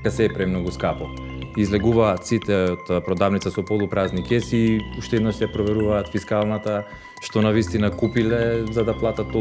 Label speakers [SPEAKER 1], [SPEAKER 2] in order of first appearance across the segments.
[SPEAKER 1] Се е премногу скапо. Излегуваат сите од продавница со полупразни кеси, уште еднаш се проверуваат фискалната, што навистина купиле за да платат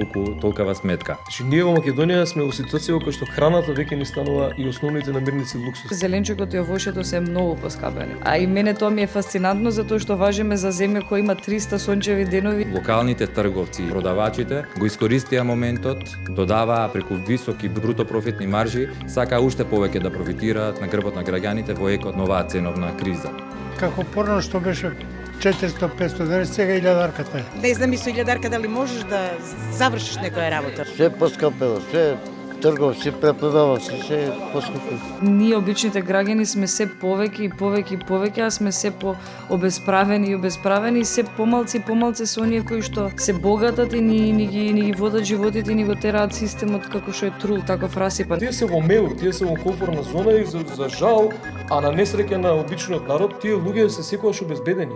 [SPEAKER 1] толкова сметка.
[SPEAKER 2] Значи, ние во Македонија сме во ситуација во која што храната веќе ни станува и основните намирници луксус.
[SPEAKER 3] Зеленчукот и овошјето се многу поскапени. А и мене тоа ми е фасцинантно затоа што важиме за земја која има 300 сончеви денови.
[SPEAKER 1] Локалните трговци, продавачите го искористија моментот, додаваа преку високи бруто профитни маржи, сакаа уште повеќе да профитираат на грбот на граѓаните во екот на оваа ценовна криза.
[SPEAKER 4] Како порано што беше 400-500 дена, сега 1000-арката е.
[SPEAKER 5] Не знам и со 1000 дали можеш да завршиш некоја работа.
[SPEAKER 6] Се поскапело, се трговци препродава, се поскапело.
[SPEAKER 3] Ние обичните граѓани сме се повеќе и повеќе и повеќе, а сме се по обесправени и обесправени и се помалци и помалци се оние кои што се богатат и ни ги водат животите и ни го тераат системот како што е трул, таков расипан.
[SPEAKER 2] Тие се во меур, тие се во комфортна зона и за жал, а на несреќа на обичниот народ, тие луѓе се секогаш обезбедени.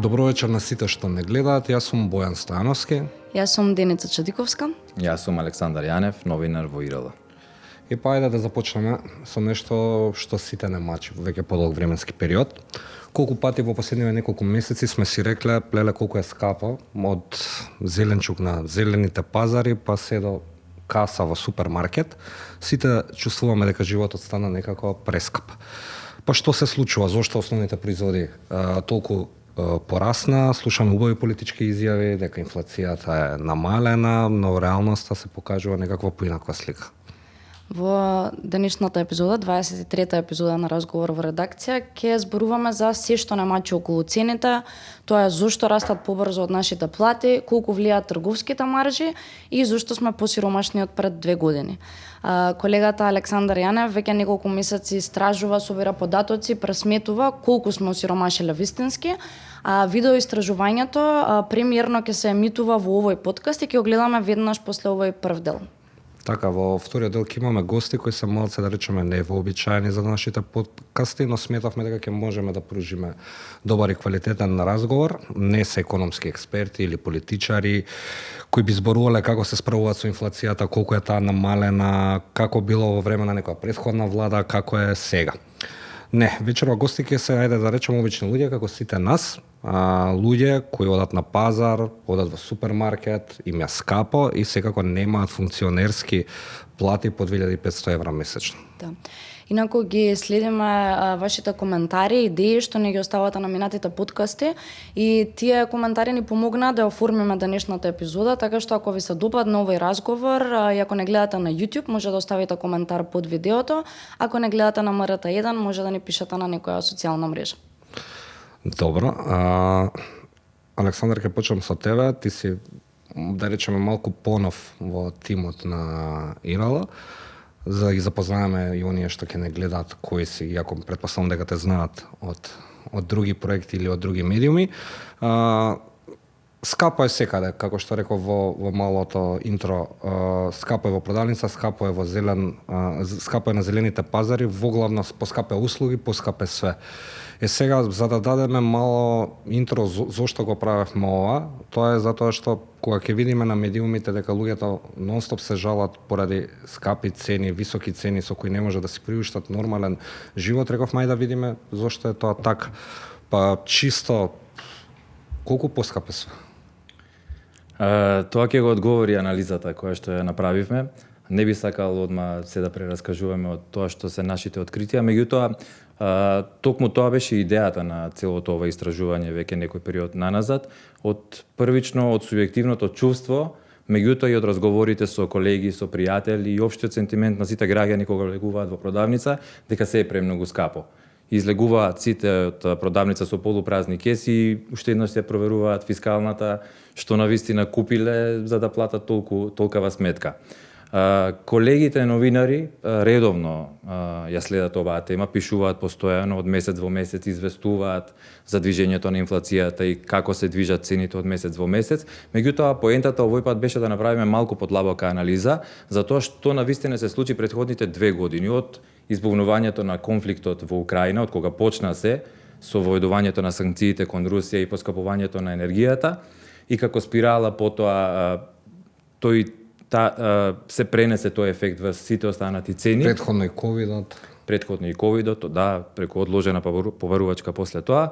[SPEAKER 7] Добро вечер на сите што не гледаат. Јас сум Бојан Стојановски.
[SPEAKER 8] Јас сум Деница Чадиковска.
[SPEAKER 1] Јас сум Александар Јанев, новинар во ИРЛ.
[SPEAKER 7] И па ајде да започнеме со нешто што сите не мачи веќе подолг временски период. Колку пати во последниве неколку месеци сме си рекле, плеле колку е скапо од зеленчук на зелените пазари па се до каса во супермаркет. Сите чувствуваме дека животот стана некако прескап. Па што се случува? Зошто основните производи толку порасна? Слушаме убави политички изјави дека инфлацијата е намалена, но реалноста се покажува некаква поинаква слика.
[SPEAKER 8] Во денешната епизода, 23-та епизода на разговор во редакција, ќе зборуваме за се што не мачи околу цените, тоа е зошто растат побрзо од нашите плати, колку влијаат трговските маржи и зошто сме посиромашни од пред 2 години. Колегата Александар Јанев веќе неколку месеци истражува, собира податоци, пресметува колку сме осиромашиле вистински, а видео истражувањето премиерно ќе се емитува во овој подкаст и ќе го гледаме веднаш после овој прв дел.
[SPEAKER 7] Така, во вториот дел ќе имаме гости кои се малце, да речеме, невообичаени за нашите подкасти, но сметавме дека ќе можеме да пружиме добар и квалитетен разговор. Не се економски експерти или политичари кои би зборувале како се справуваат со инфлацијата, колку е таа намалена, како било во време на некоја претходна влада, како е сега. Не, вечерва гости ќе се, ајде да речеме, обични луѓе како сите нас, луѓе кои одат на пазар, одат во супермаркет, им е скапо и секако немаат функционерски плати по 2500 евра месечно.
[SPEAKER 8] Да. Инаку ги следиме вашите коментари, идеи што ни ги оставате на минатите подкасти и тие коментари ни помогнаа да оформиме денешната епизода, така што ако ви се допадне овој разговор и ако не гледате на YouTube, може да оставите коментар под видеото, ако не гледате на МРТ1, може да ни пишете на некоја социјална мрежа.
[SPEAKER 7] Добро, Александар, ќе почнем со тебе. Ти си, да речеме, малку понов во тимот на ИРЛ, за да ги запознаеме и оние што ќе не гледаат кои си, иако претпоставам дека те знаат од други проекти или од други медиуми. Скапо е секаде, како што реков во малото интро, скапо е во продавница, скапо е во скапо е на зелените пазари, воглавно поскапе услуги, поскапе све. Сега, за да дадеме мало интро зошто го правевме ова, тоа е затоа што кога ќе видиме на медиумите дека луѓето нонстоп се жалат поради скапи цени, високи цени со кои не може да си приуштат нормален живот, рековме ајде да видиме зошто е тоа така. Па чисто колку поскапе све?
[SPEAKER 1] Тоа ќе го одговори анализата која што ја направивме. Не би сакал одма се да прераскажуваме од тоа што се нашите откритија, меѓутоа токму тоа беше идејата на целото ова истражување веќе некој период наназад, од првично од субјективното чувство, меѓутоа и од разговорите со колеги, со пријатели и општиот сентимент на сите граѓани кога влегуваат во продавница дека се е премногу скапо. Излегуваат сите од продавница со полупразни кеси, уште еднаш се проверуваат фискалната, што навистина купиле за да платат толкова сметка. Колегите новинари редовно ја следат оваа тема, пишуваат постојано, од месец во месец известуваат за движењето на инфлацијата и како се движат цените од месец во месец. Меѓутоа, поентата овој пат беше да направиме малку подлабока анализа за тоа што навистина се случи претходните 2 години од избувнувањето на конфликтот во Украина, од кога почна се со војдувањето на санкциите кон Русија и поскапувањето на енергијата, и како спирала потоа се пренесе тој ефект во сите останати цени.
[SPEAKER 7] Претходно и ковидот.
[SPEAKER 1] Претходно и ковидот, да, преку одложена побарувачка после тоа.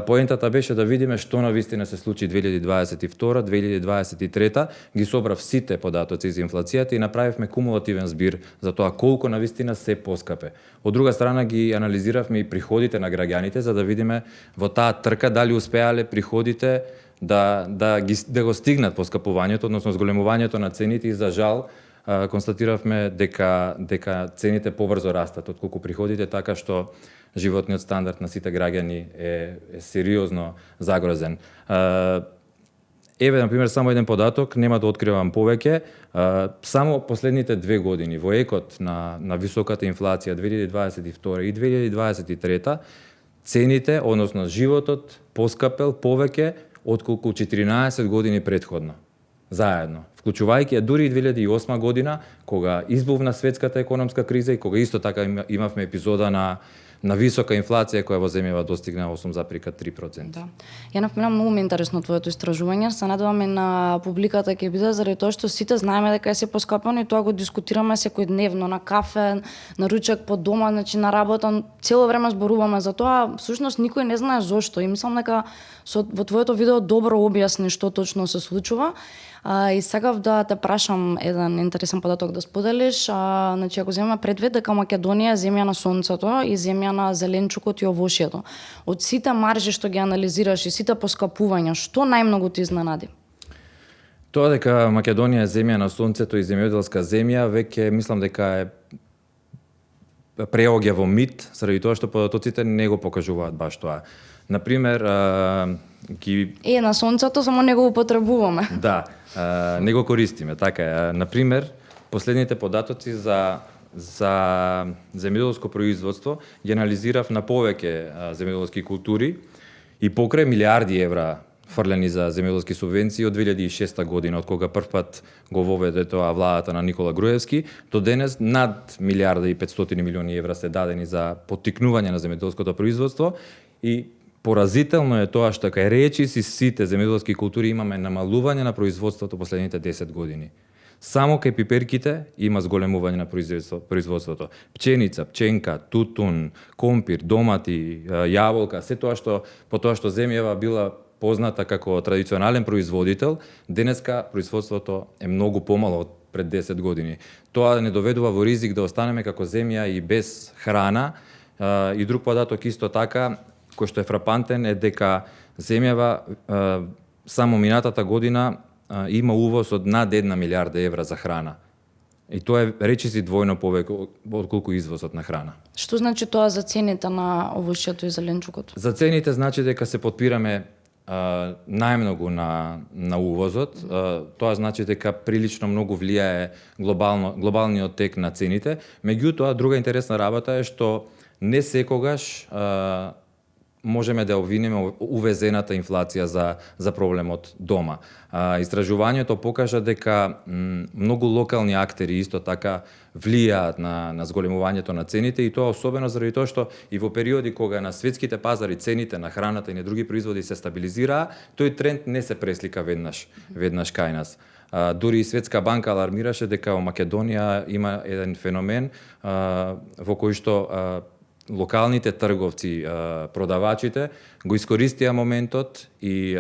[SPEAKER 1] Поентата беше да видиме што навистина се случи 2022-2023, ги собрав сите податоци за инфлацијата и направивме кумулативен збир за тоа колку навистина се поскапе. Од друга страна ги анализиравме и приходите на граѓаните за да видиме во таа трка дали успеале приходите да го стигнат поскапувањето, односно зголемувањето на цените, и за жал констатиравме дека цените побрзо растат отколку приходите, така што животниот стандард на сите граѓани е сериозно загрозен. Еве, например, само еден податок, нема да откривам повеќе, само последните 2 години во екот на високата инфлација 2022 и 2023, цените, односно животот, поскапел повеќе отколку 14 години претходно. Заедно. Вклучувајќи дури и 2008 година, кога избувна светската економска криза и кога исто така имавме епизода на висока инфлација која во земјава достигна 8,3%.
[SPEAKER 8] Да. Ја например многу ми е интересно твоето истражување, се надевам и на публиката ќе биде заради тоа што сите знаеме дека е се поскапено и тоа го дискутираме секојдневно на кафе, на ручек по дома, значи на работа, цело време зборуваме за тоа, всушност никој не знае зошто и мислам дека во твоето видео добро објасни што точно се случува. И сакав да те прашам еден интересен податок да споделиш. Значи, ако земеме предвид дека Македонија е земја на сонцето и земја на зеленчукот и овошјето, од сите маржи што ги анализираш и сите поскапувања, што најмногу ти изненади?
[SPEAKER 1] Тоа дека Македонија е земја на сонцето и земјоделска земја, веќе мислам дека е преоѓа во мит, заради тоа што податоците не го покажуваат баш тоа. Например,
[SPEAKER 8] на сонцето, само не го употребуваме.
[SPEAKER 1] Да, не го користиме, така е. Например, последните податоци за земјоделско производство ги анализирав на повеќе земјоделски култури и покрај милиарди евра фрлени за земјоделски субвенции од 2006 година, од кога првпат го воведе тоа владата на Никола Груевски, до денес над 1,5 евра се дадени за поттикнување на земјоделското производство и поразително е тоа што кај речиси сите земјоделски култури имаме намалување на производството последните 10 години. Само кај пиперките има зголемување на производството. Пченица, пченка, тутун, компир, домати, јаболка, се тоа што по тоа што земјава била позната како традиционален производител, денеска производството е многу помало од пред 10 години. Тоа не доведува во ризик да останеме како земја и без храна. И друг податок исто така, кој што е фрапантен, е дека земјава само минатата година има увоз од над 1 милиарда евра за храна. И тоа е речиси двојно повеќе отколку извозот на храна.
[SPEAKER 8] Што значи тоа за цените на овошјето и зеленчукот?
[SPEAKER 1] За цените значи дека се потпираме најмногу на увозот. Тоа значи дека прилично многу влијае глобалниот тек на цените. Меѓутоа, друга интересна работа е што не секогаш можеме да обвинеме увезената инфлација за проблемот дома. Истражувањето покажа дека многу локални актери исто така влијаат на зголемувањето на цените, и тоа особено заради тоа што и во периоди кога на светските пазари цените на храната и на други производи се стабилизираа, тој тренд не се преслика веднаш кај нас. Дури и Светска банка алармираше дека во Македонија има еден феномен во кој што локалните трговци, продавачите го искористија моментот и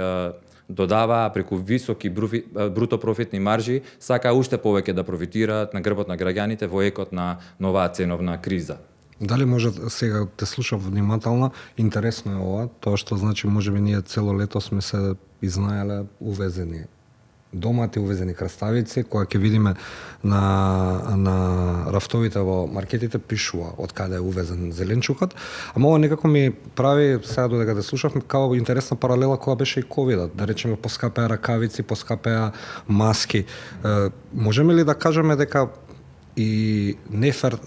[SPEAKER 1] додаваа преку високи бруто профитни маржи, сакаа уште повеќе да профитираат на грбот на граѓаните во екот на оваа ценовна криза.
[SPEAKER 7] Дали може, сега те слушам внимателно, интересно е ова, тоа што значи можеби ние цело лето сме се изнаеле увезени домати, увезени краставици, која ќе видиме на рафтовите во маркетите пишува од каде е увезен зеленчукот, ама ова некако ми прави, сега додека да слушавме, као интересна паралела кога беше и ковидот, да речеме поскапеа ракавици, поскапеа маски. Можеме ли да кажеме дека и нефер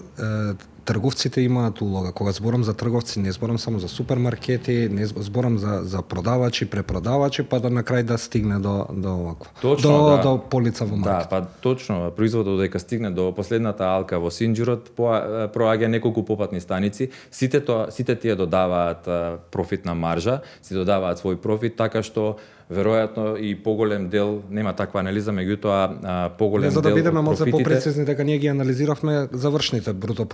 [SPEAKER 7] трговците имаат улога? Кога зборам за трговци, не зборам само за супермаркети, не зборам за продавачи, препродавачи, па да на крај да стигне до овакво.
[SPEAKER 1] Точно,
[SPEAKER 7] до полица во маркет.
[SPEAKER 1] Да, па точно, производот дека стигне до последната алка во Синџирот, проаѓа неколку попатни станици, сите тие додаваат профитна маржа, си додаваат свој профит, така што веројатно и поголем дел, нема таква анализа, меѓутоа поголем дел
[SPEAKER 7] за да бидеме
[SPEAKER 1] од
[SPEAKER 7] малце
[SPEAKER 1] профитите...
[SPEAKER 7] попрецизни, дека ние ги анализиравме завршните бруто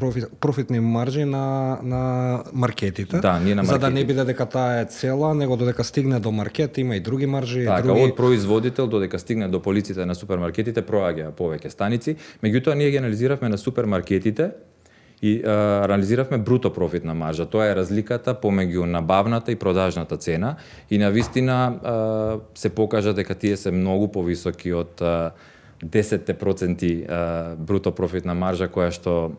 [SPEAKER 7] профитни маржи на маркетите,
[SPEAKER 1] Да, ние на
[SPEAKER 7] за да не
[SPEAKER 1] маркетите.
[SPEAKER 7] биде дека таа е цела, него додека стигне до маркет има и други маржи,
[SPEAKER 1] Така,
[SPEAKER 7] други...
[SPEAKER 1] од производител додека стигне до полиците на супермаркетите проаѓа повеќе станици, меѓутоа ние ги анализиравме на супермаркетите и анализиравме бруто профитна маржа. Тоа е разликата помеѓу набавната и продажната цена и на вистина се покажа дека тие се многу повисоки од 10% бруто профитна маржа која што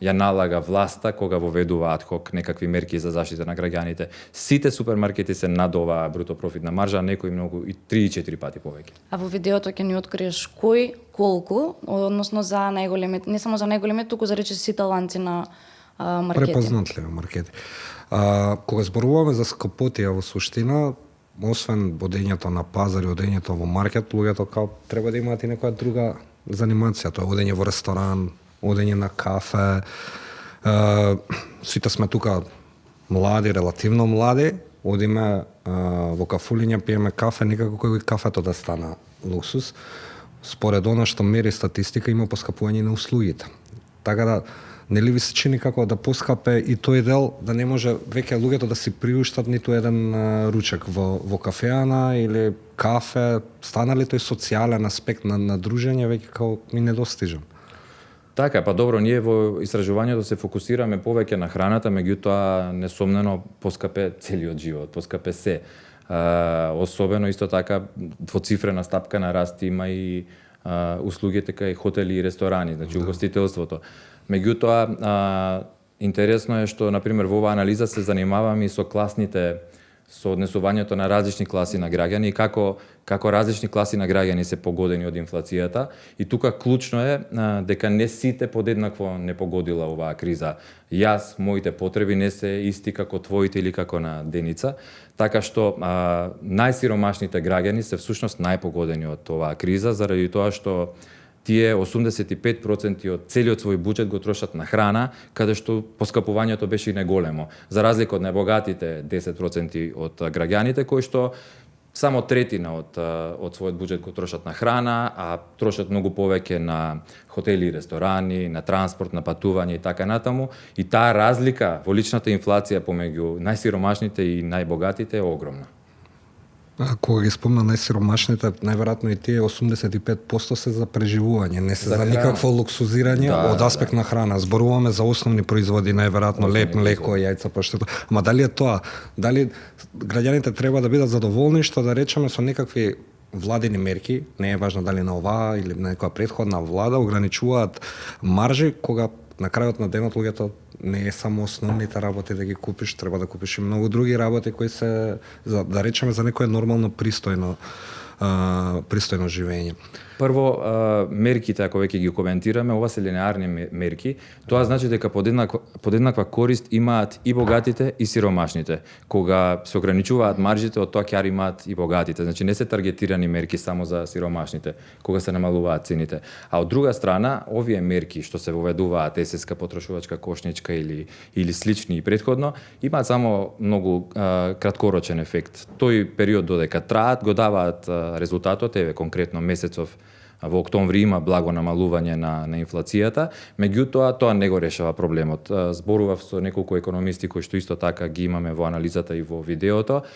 [SPEAKER 1] ја налага власта кога воведува адхок некакви мерки за заштита на граѓаните. Сите супермаркети се над оваа бруто профитна маржа, некои многу и 3-4 пати повеќе.
[SPEAKER 8] А во видеото ќе ни откриеш кој, колку, односно за најголемите, не само за најголемите, туку за рече сите ланци на маркети.
[SPEAKER 7] Препознатливи маркети. Кога зборуваме за скапотија во суштина, освен одењето на пазар и одењето во маркет, луѓето као треба да имаат и некоја друга занимација, тоа е одење во ресторан, одење на кафе. Сите сме тука млади, релативно млади, одиме во кафулиња, пиеме кафе, никако кој кафето да стана луксус. Според она што мери статистика, има поскапување на услугите. Така да, нели ви се чини како да поскапе и тој дел, да не може веќе луѓето да си приуштат ниту еден ручек во кафеана или кафе, стана ли тој социјален аспект на дружење веќе како ми недостижен?
[SPEAKER 1] Така, па добро, ние во истражувањето се фокусираме повеќе на храната, меѓутоа несомнено поскапе целиот живот, поскапе се. Особено исто така двоцифрена стапка на раст има и услугите кај хотели и ресторани, значи угостителството. Меѓутоа, интересно е што, например, во оваа анализа се занимаваме и со однесувањето на различни класи на граѓани и како различни класи на граѓани се погодени од инфлацијата. И тука клучно е дека не сите подеднакво не погодила оваа криза. Јас, моите потреби не се исти како твоите или како на Деница, така што најсиромашните граѓани се всушност најпогодени од оваа криза, заради тоа што тие 85% од целиот свој буџет го трошат на храна, каде што поскапувањето беше и неголемо. За разлика од најбогатите 10% од граѓаните кои што само третина од својот буџет го трошат на храна, а трошат многу повеќе на хотели и ресторани, на транспорт, на патување и така натаму. И таа разлика во личната инфлација помеѓу најсиромашните и најбогатите е огромна.
[SPEAKER 7] Кога ги спомна најсиромашните, најверојатно и тие 85% се за преживување, не се за никакво луксузирање од аспект на храна. Зборуваме за основни производи, најверојатно леп, млеко, јајца, паштето. Ама дали е тоа? Дали граѓаните треба да бидат задоволни што да речеме со некакви владини мерки, не е важно дали на оваа или на некоја претходна влада, ограничуваат маржи кога на крајот на денот луѓето не е само основните работи да ги купиш, треба да купиш и многу други работи кои се, да речеме, за некое нормално пристојно живење.
[SPEAKER 1] Прво, мерките, ако веќе ги коментираме, ова се линеарни мерки, тоа значи дека подеднаква корист имаат и богатите и сиромашните. Кога се ограничуваат маржите, од тоа ќе имаат и богатите. Значи не се таргетирани мерки само за сиромашните, кога се намалуваат цените. А од друга страна, овие мерки што се воведуваат, есеска потрошувачка кошничка или слични и претходно, имаат само многу краткорочен ефект. Тој период додека траат, го даваат резултатот, еве конкретно месецов во октомври има благо намалување на инфлацијата, меѓутоа тоа не го решава проблемот. Зборував со неколку економисти кои што исто така ги имаме во анализата и во видеото.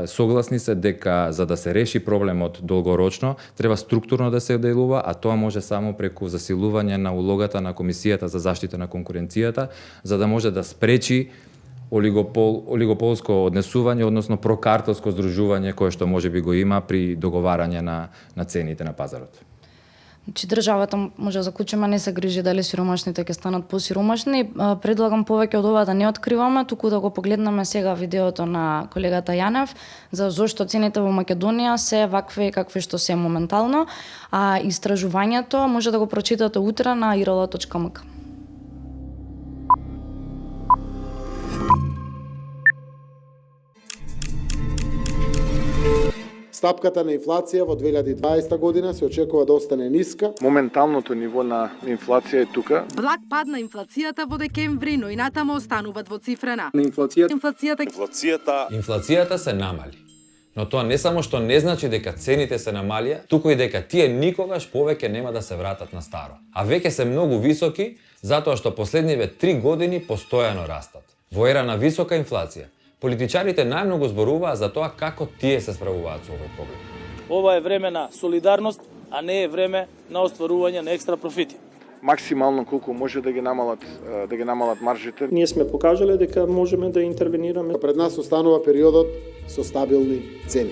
[SPEAKER 1] Согласни се дека за да се реши проблемот долгорочно, треба структурно да се делува, а тоа може само преку засилување на улогата на Комисијата за заштита на конкуренцијата, за да може да спречи олигополско однесување, односно прокартелско здружување кое што можеби го има при договарање на цените на пазарот.
[SPEAKER 8] Значи државата може да заклучиме не се грижи дали сиромашните ќе станат посиромашни. Предлагам повеќе од ова да не откриваме, туку да го погледнеме сега видеото на колегата Јанев за зошто цените во Македонија се вакви какви што се моментално, а истражувањето може да го прочитате утре на irala.mk.
[SPEAKER 9] Стапката на инфлација во 2020 година се очекува да остане ниска.
[SPEAKER 10] Моменталното ниво на инфлација е тука.
[SPEAKER 11] Благ пад на инфлацијата во декември, но и натаму останува двоцифрена.
[SPEAKER 1] Инфлацијата се намали. Но тоа не само што не значи дека цените се намалија, туку и дека тие никогаш повеќе нема да се вратат на старо. А веќе се многу високи, затоа што последниве 3 години постојано растат. Во ера на висока инфлација, политичарите најмногу зборуваа за тоа како тие се справуваат со овој проблем.
[SPEAKER 12] Ова е време на солидарност, а не е време на остварување на екстра профити.
[SPEAKER 10] Максимално колку може да ги намалат маржите.
[SPEAKER 13] Ние сме покажале дека можеме да интервенираме.
[SPEAKER 9] Пред нас останува периодот со стабилни цени.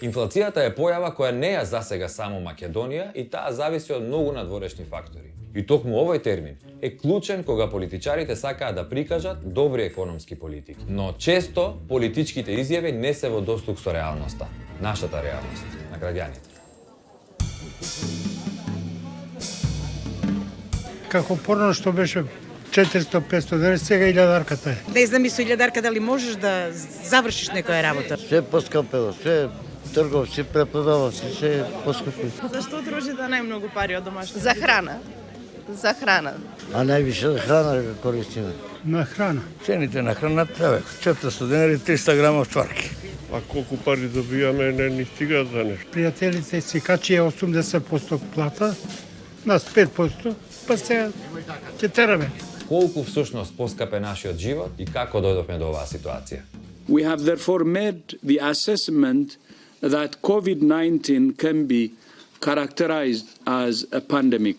[SPEAKER 1] Инфлацијата е појава која не ја засега само Македонија и таа зависи од многу надворешни фактори. И токму овој термин е клучен кога политичарите сакаат да прикажат добри економски политики. Но често политичките изјави не се во достук со реалноста, нашата реалност, на граѓаните.
[SPEAKER 4] Како порно што беше 400-500 денес, сега 1000-арката е.
[SPEAKER 5] Не знам и со 1000 дали можеш да завршиш некоја работа.
[SPEAKER 6] Се поскапело, се трговци, преподаваци, се поскапи.
[SPEAKER 14] Зашто троши да најмногу пари од домашно? За храна. За храна.
[SPEAKER 6] А највише храна да користиме.
[SPEAKER 4] На храна.
[SPEAKER 15] Цените на храна треба 400 денари, 300 грамов чварки.
[SPEAKER 16] А колку пари добиваме, не стига за нешто.
[SPEAKER 4] Пријателите си качи е 80% плата, нас 5%, па сега ќе тераме.
[SPEAKER 1] Колку всушност поскапе нашиот живот и како дојдовме до оваа ситуација?
[SPEAKER 17] We have therefore made the assessment that COVID-19 can be characterized as a pandemic.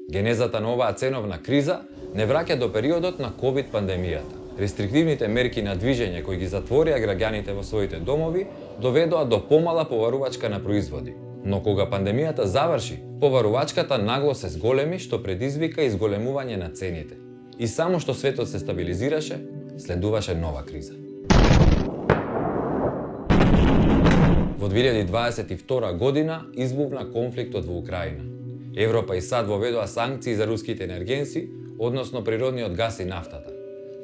[SPEAKER 1] Генезата на оваа ценовна криза не враќа до периодот на COVID пандемијата. Рестриктивните мерки на движење кои ги затворија граѓаните во своите домови доведоа до помала поварувачка на производи. Но кога пандемијата заврши, поварувачката нагло се зголеми што предизвика изголемување на цените. И само што светот се стабилизираше, следуваше нова криза. Во 2022 година избувна конфликтот во Украина. Европа и САД воведоа санкции за руските енергенси, односно природниот газ и нафтата.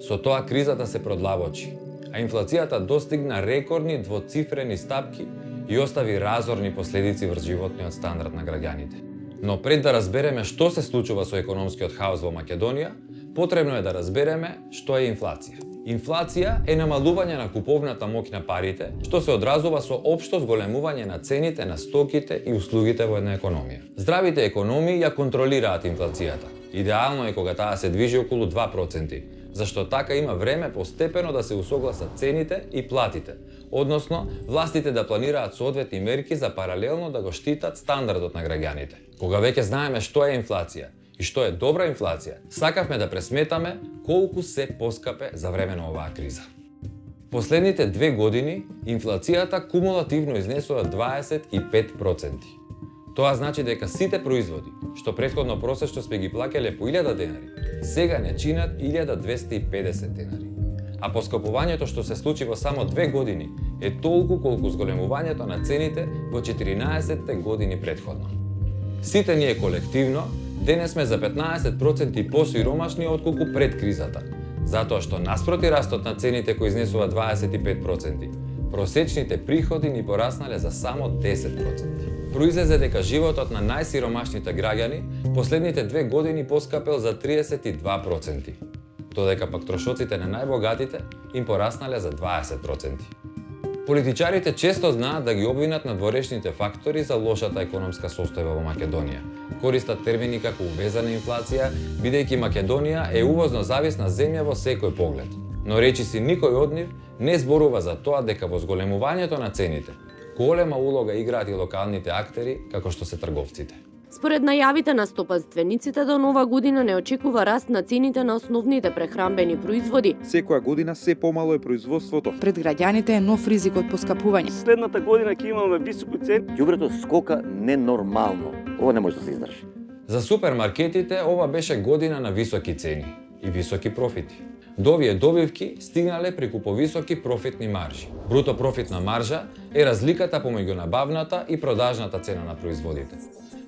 [SPEAKER 1] Со тоа кризата се продлабочи, а инфлацијата достигна рекордни двоцифрени стапки и остави разорни последици врз животниот стандард на граѓаните. Но пред да разбереме што се случува со економскиот хаос во Македонија, потребно е да разбереме што е инфлација. Инфлација е намалување на куповната моќ на парите, што се одразува со општо зголемување на цените на стоките и услугите во една економија. Здравите економии ја контролираат инфлацијата. Идеално е кога таа се движи околу 2%, зашто така има време постепено да се усогласат цените и платите, односно властите да планираат соодветни мерки за паралелно да го штитат стандардот на граѓаните. Кога веќе знаеме што е инфлација и што е добра инфлација, сакавме да пресметаме колку се поскапе за време на оваа криза. Последните 2 години инфлацијата кумулативно изнесува 25%. Тоа значи дека сите производи, што претходно просечно сме ги плаќале по 1000 денари, сега не чинат 1250 денари. А поскапувањето што се случи во само 2 години е толку колку зголемувањето на цените во 14 години претходно. Сите ние колективно денес сме за 15% посиромашни отколку пред кризата, затоа што наспроти растот на цените кои изнесува 25%, просечните приходи ни пораснале за само 10%. Произлезе дека животот на најсиромашните граѓани последните 2 години поскапел за 32%, додека пак трошоците на најбогатите им пораснале за 20%. Политичарите често знаат да ги обвинат надворешните фактори за лошата економска состојба во Македонија. Користат термини како увезана инфлација, бидејќи Македонија е увозно зависна земја во секој поглед. Но речиси никој од нив не зборува за тоа дека во зголемувањето на цените голема улога играат и локалните актери, како што се трговците.
[SPEAKER 18] Според најавите на стопанствениците, до нова година не очекува раст на цените на основните прехрамбени производи.
[SPEAKER 10] Секоја година се помало е производството.
[SPEAKER 19] Пред граѓаните е нов ризик од поскапување.
[SPEAKER 12] Следната година ќе имаме високи цени.
[SPEAKER 20] Ѓубрето скока ненормално. Ова не може да се издржи.
[SPEAKER 1] За супермаркетите ова беше година на високи цени и високи профити. До овие добивки стигнале преку повисоки профитни маржи. Бруто профитна маржа е разликата помеѓу набавната и продажната цена на производите.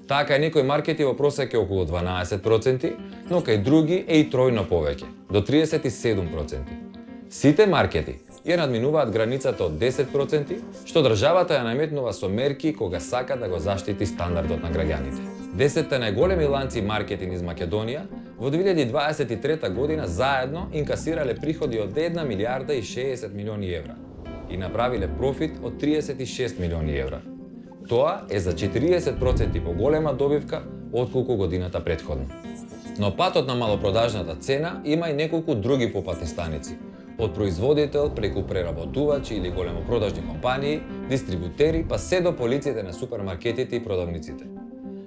[SPEAKER 1] Таа кај некои маркети во просек е околу 12%, но кај други е и тројно повеќе, до 37%. Сите маркети ја надминуваат границата од 10%, што државата ја наметнува со мерки кога сака да го заштити стандардот на граѓаните. 10 најголеми ланци маркети низ Македонија во 2023 година заедно инкасирале приходи од 1 милиарда и 60 милиони евра и направиле профит од 36 милиони евра. Тоа е за 40% поголема добивка отколку годината претходно. Но патот на малопродажната цена има и неколку други попатни станици. Од производител преку преработувачи или големопродажни компании, дистрибутери, па се до полиците на супермаркетите и продавниците.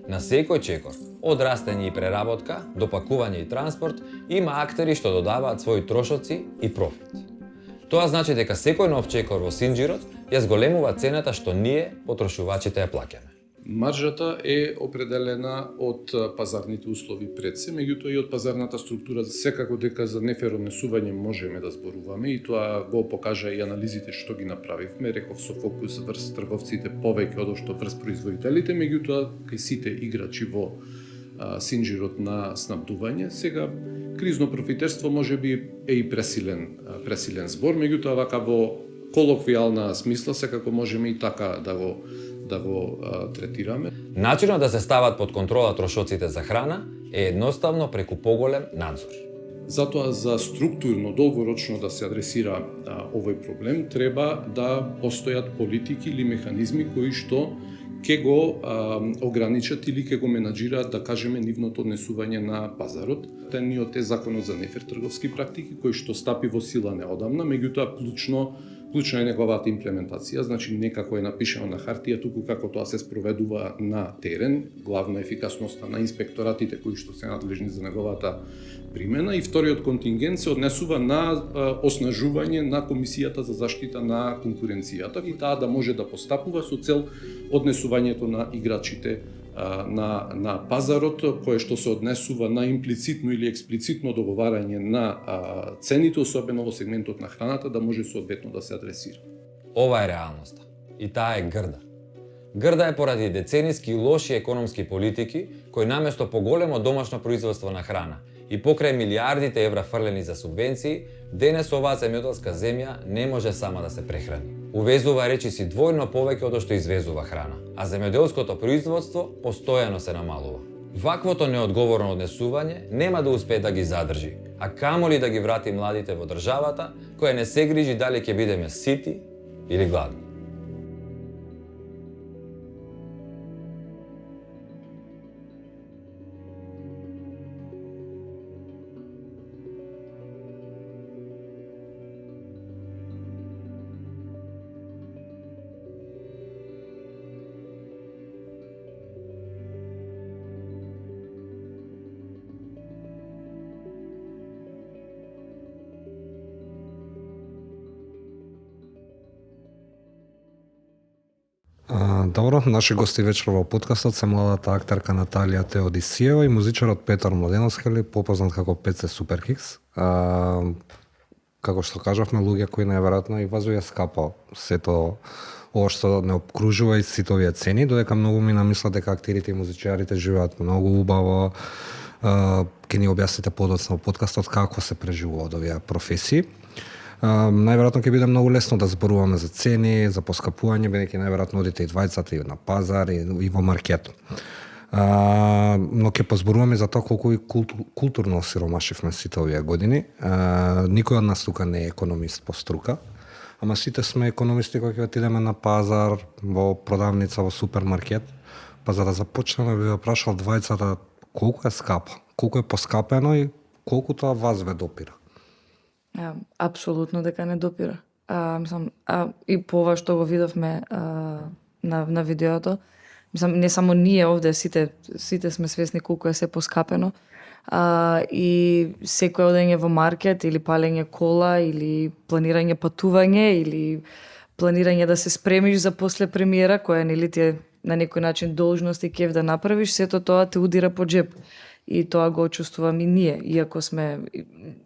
[SPEAKER 1] На секој чекор, од растење и преработка до пакување и транспорт, има актери што додаваат своји трошоци и профит. Тоа значи дека секој нов чекор во синџирот ја зголемува цената што ние, потрошувачите, ја плаќаме.
[SPEAKER 20] Маржата е определена од пазарните услови пред се, меѓутоа и од пазарната структура. Секако дека за нефер однесување можеме да зборуваме и тоа го покажа и анализите што ги направивме, реков со фокус врз трговците повеќе од што врз производителите, меѓутоа кај сите играчи во синџирот на снабдување. Сега кризно профитерство можеби е и пресилен збор, меѓутоа вака во колоквијална смисла секако можеме и така да го третираме.
[SPEAKER 1] Начинот да се стават под контрола трошоците за храна е едноставно преку поголем надзор.
[SPEAKER 20] Затоа за структурно, долгорочно да се адресира овој проблем, треба да постојат политики или механизми кои што ќе го ограничат или ќе го менаџираат, да кажеме, нивното однесување на пазарот. Тениот е законот за нефер трговски практики, кој што стапи во сила неодамна, меѓутоа клучна е неговата имплементација, значи не како е напишано на хартија, туку како тоа се спроведува на терен, главно ефикасноста на инспекторатите кои што се надлежни за неговата примена, и вториот контингент се однесува на оснажување на Комисијата за заштита на конкуренцијата и таа да може да постапува со цел однесувањето на играчите на пазарот, кое што се однесува на имплицитно или експлицитно договарање на цените, особено во сегментот на храната, да може соодветно да се адресира.
[SPEAKER 1] Ова е реалноста и таа е грда. Грда е поради децениски лоши економски политики кои наместо поголемо домашно производство на храна и покрај милиардите евра фрлени за субвенции, денес оваа земјоделска земја не може сама да се прехрани. Увезува речиси двојно повеќе од што извезува храна, а земјоделското производство постојано се намалува. Ваквото неодговорно однесување нема да успее да ги задржи, а камоли да ги врати младите во државата која не се грижи дали ќе бидеме сити или гладни.
[SPEAKER 7] Добро, наши гости вечер во подкастот се младата актерка Наталија Теодисиева и музичарот Петар Младеновски, попознат како ПЦ Суперкикс. Како што кажавме, луѓе кои најверојатно и вас ја скапа сето ова што не обкружува и сите овие цени, додека многу ми намислат дека актерите и музичарите живеат многу убаво. Ќе ни објасните подоцна во подкастот како се преживува од овие професии. Најверојатно ќе биде многу лесно да зборуваме за цени, за поскапување, бидејќи најверојатно одите и двајцата и на пазар и во маркет. Но ќе позборуваме за тоа колку и културно осиромашивме сите овие години. Никој од нас тука не е економист по струка, ама сите сме економисти кога ќе отидеме на пазар, во продавница, во супермаркет. Па за да започнеме би ве прашал двајцата колку е скапо, колку е поскапено и колку тоа вас ве допира.
[SPEAKER 3] Апсолутно дека не допира. И по ова што го видовме на видеото, не само ние овде, сите сме свесни колку е се поскапено. И секој одење во маркет или палење кола или планирање патување или планирање да се спремиш за после премиера, која нели ти е на некој начин должност и кеф да направиш, сето тоа те удира по джеб. И тоа го очувствувам и ние, иако сме,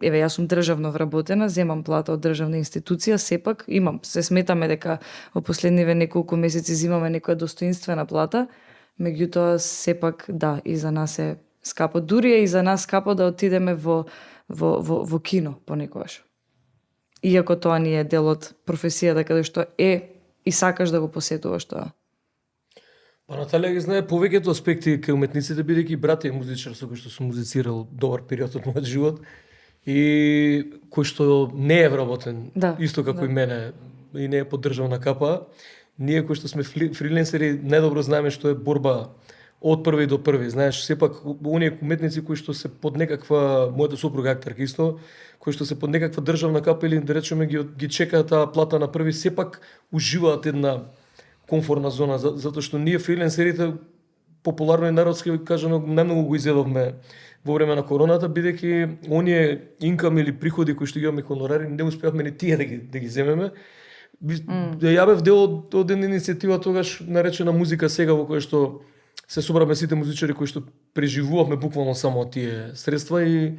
[SPEAKER 3] еве јас сум државно вработена, земам плата од државна институција, сепак се сметаме дека во последниве неколку месеци земаме некоја достоинствена плата, меѓутоа сепак да, и за нас е скапо. Дури е и за нас скапо да отидеме во кино понекогаш. Иако тоа ни е дел од професијата каде што и сакаш да го посетуваш тоа.
[SPEAKER 2] Па Наталија ги знае повеќето аспекти кај уметниците, бидејќи брат е музичар со кој што сум музицирал добар период од мојот живот и кој што не е вработен, исто како и мене, и не е под државна капа. Ние кои што сме фриленсери најдобро знаеме што е борба од први до први. Знаеш, сепак оние уметници кои што се под некаква, мојата сопруга актерка исто, кои што се под некаква државна капа или да речеме ги чекаат таа плата на први, сепак уживаат една комфортна зона, затоа што ние фриленсерите популарно и народски кажано најмногу го изедовме во време на короната, бидејќи оние инкам или приходи кои што ги имаме хонорари не успеавме ни тие да ги земеме. Ја бев дел од една иницијатива тогаш наречена Музика сега, во која што се собраме сите музичари кои што преживувавме буквално само од тие средства и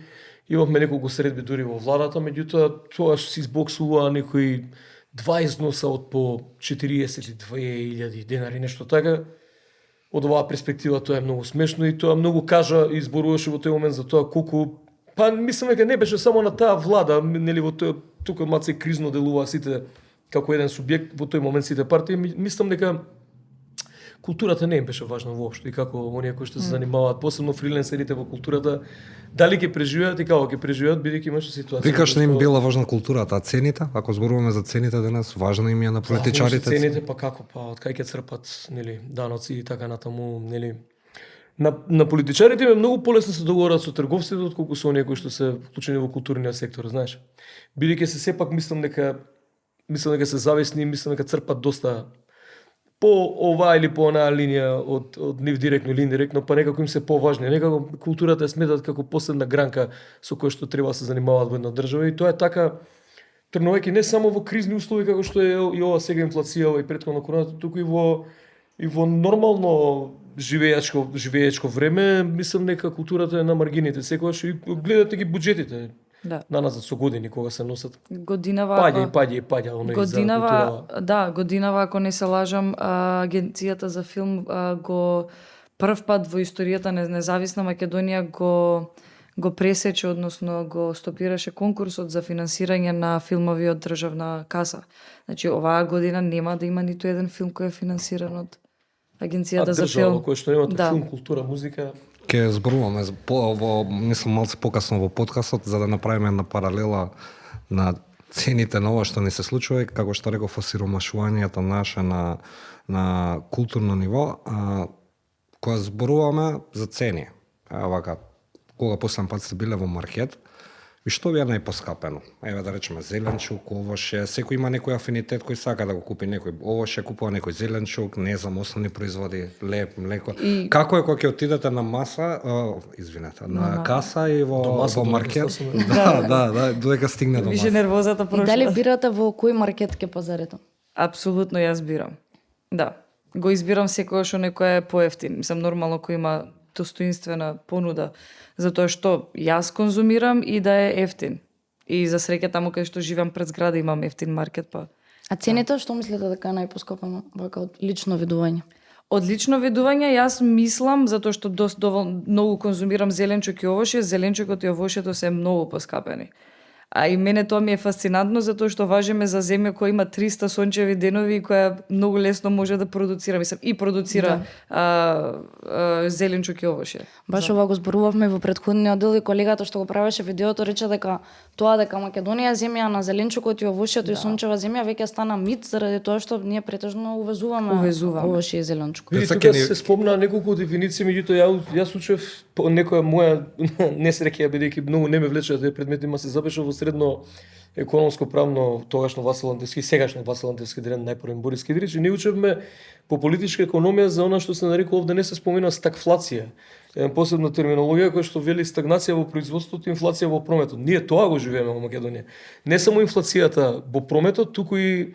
[SPEAKER 2] имавме неколку средби дури во владата, меѓутоа тоа се избоксува некои 2 износа од по 42.000 денари, нешто така. Од оваа перспектива тоа е многу смешно и тоа многу кажа и зборуваше во тој момент за тоа колку, па мислам дека не беше само на таа влада, нели во тоа тука малце кризно делува сите како еден субјект во тој момент сите партии, мислам дека културата не им беше важна воопшто и како оние кои што се занимаваат, посебно фриленсерите во културата, дали ќе преживеат и како ќе преживеат, бидејќи имаше ситуација.
[SPEAKER 7] Викаш не им била важна културата, а цените? Ако зборуваме за цените денес, важно им е на политичарите.
[SPEAKER 2] Цените па како, па од кај ќе црпат, нели, даноци и така натаму, нели. На политичарите е многу полесно се договорат со трговците отколку со оние кои што се вклучени во културниот сектор, знаеш. Бидејќи се сепак мислам дека се зависни, мислам дека црпат доста по оваа или по онаа линија од нив директно или индиректно, па некако им се поважни. Некако културата е сметат како последна гранка со која што треба да се занимаваат во една држава и тоа е така тргнувајќи не само во кризни услови како што е и ова сега инфлација и претходно короната, туку и во нормално живеечко време, мислам дека културата е на маргините секогаш и гледате ги буџетите.
[SPEAKER 3] Да.
[SPEAKER 2] Наназад со години кога се носат.
[SPEAKER 3] Годинава годинава ако не се лажам, агенцијата за филм го прв пат во историјата на независна Македонија го пресече, односно го стопираше конкурсот за финансирање на филмови од државна каса. Значи оваа година нема да има ниту еден филм кој е финансиран од агенцијата за филм.
[SPEAKER 2] Кој што немате филм, култура, музика.
[SPEAKER 7] Ке зборуваме мислам малце покасно во подкастот за да направиме една паралела на цените на ова што ни се случува и како што реков осиромашувањето наше на културно ниво, кога зборуваме за цени. Вака, кога последен пат сте биле во маркет, и што ви е најпоскапено? Еве да речеме зеленчук, овоше, секој има некој афинитет кој сака да го купи некој овоше, купува некој зеленчук, не знам, основни производи, леп, млеко. Како е кога ќе отидете на маса, на каса и во маркет? Да, додека стигне до маса.
[SPEAKER 3] Више нервозата прошла.
[SPEAKER 8] И дали бирате во кој маркет ќе пазарите?
[SPEAKER 3] Апсолутно јас бирам. Да, го избирам секогаш оној кој е поевтин. Мислам нормално кој има достоинствена понуда, затоа што јас конзумирам и да е ефтин. И за среќа таму кај што живеам пред зграда имам ефтин маркет, па.
[SPEAKER 8] А цените што мислите дека е најпоскапено вака од лично видување?
[SPEAKER 3] Од лично видување јас мислам, затоа што многу конзумирам зеленчук и овоше, зеленчукот и овошето се многу поскапени. А и мене тоа ми е фасцинантно затоа што важиме за земја која има 300 сончеви денови и која многу лесно може да продуцира, продуцира зеленчук и овоше.
[SPEAKER 8] Баш ова го зборувавме во претходниот дел и колегата што го правеше видеото рече дека дека Македонија е земја на зеленчукот и овошето и сончева земја веќе стана мит заради тоа што ние претежно увезуваме овоше и зеленчук.
[SPEAKER 2] Види, тука се спомна неколку дефиниции, меѓутоа јас учев по некоја моја несреќа бидејќи многу не ме влече да предмети, ма се запишав во средно економско правно тогашно Васил Антевски, сегашно Васил Антевски ден најпрвен Борис Кидрич и ние учевме по политичка економија за она што се нарекува овде не се спомена стагфлација. Една посебна терминологија која што вели стагнација во производството, инфлација во прометот. Ние тоа го живееме во Македонија. Не само инфлацијата во прометот, туку и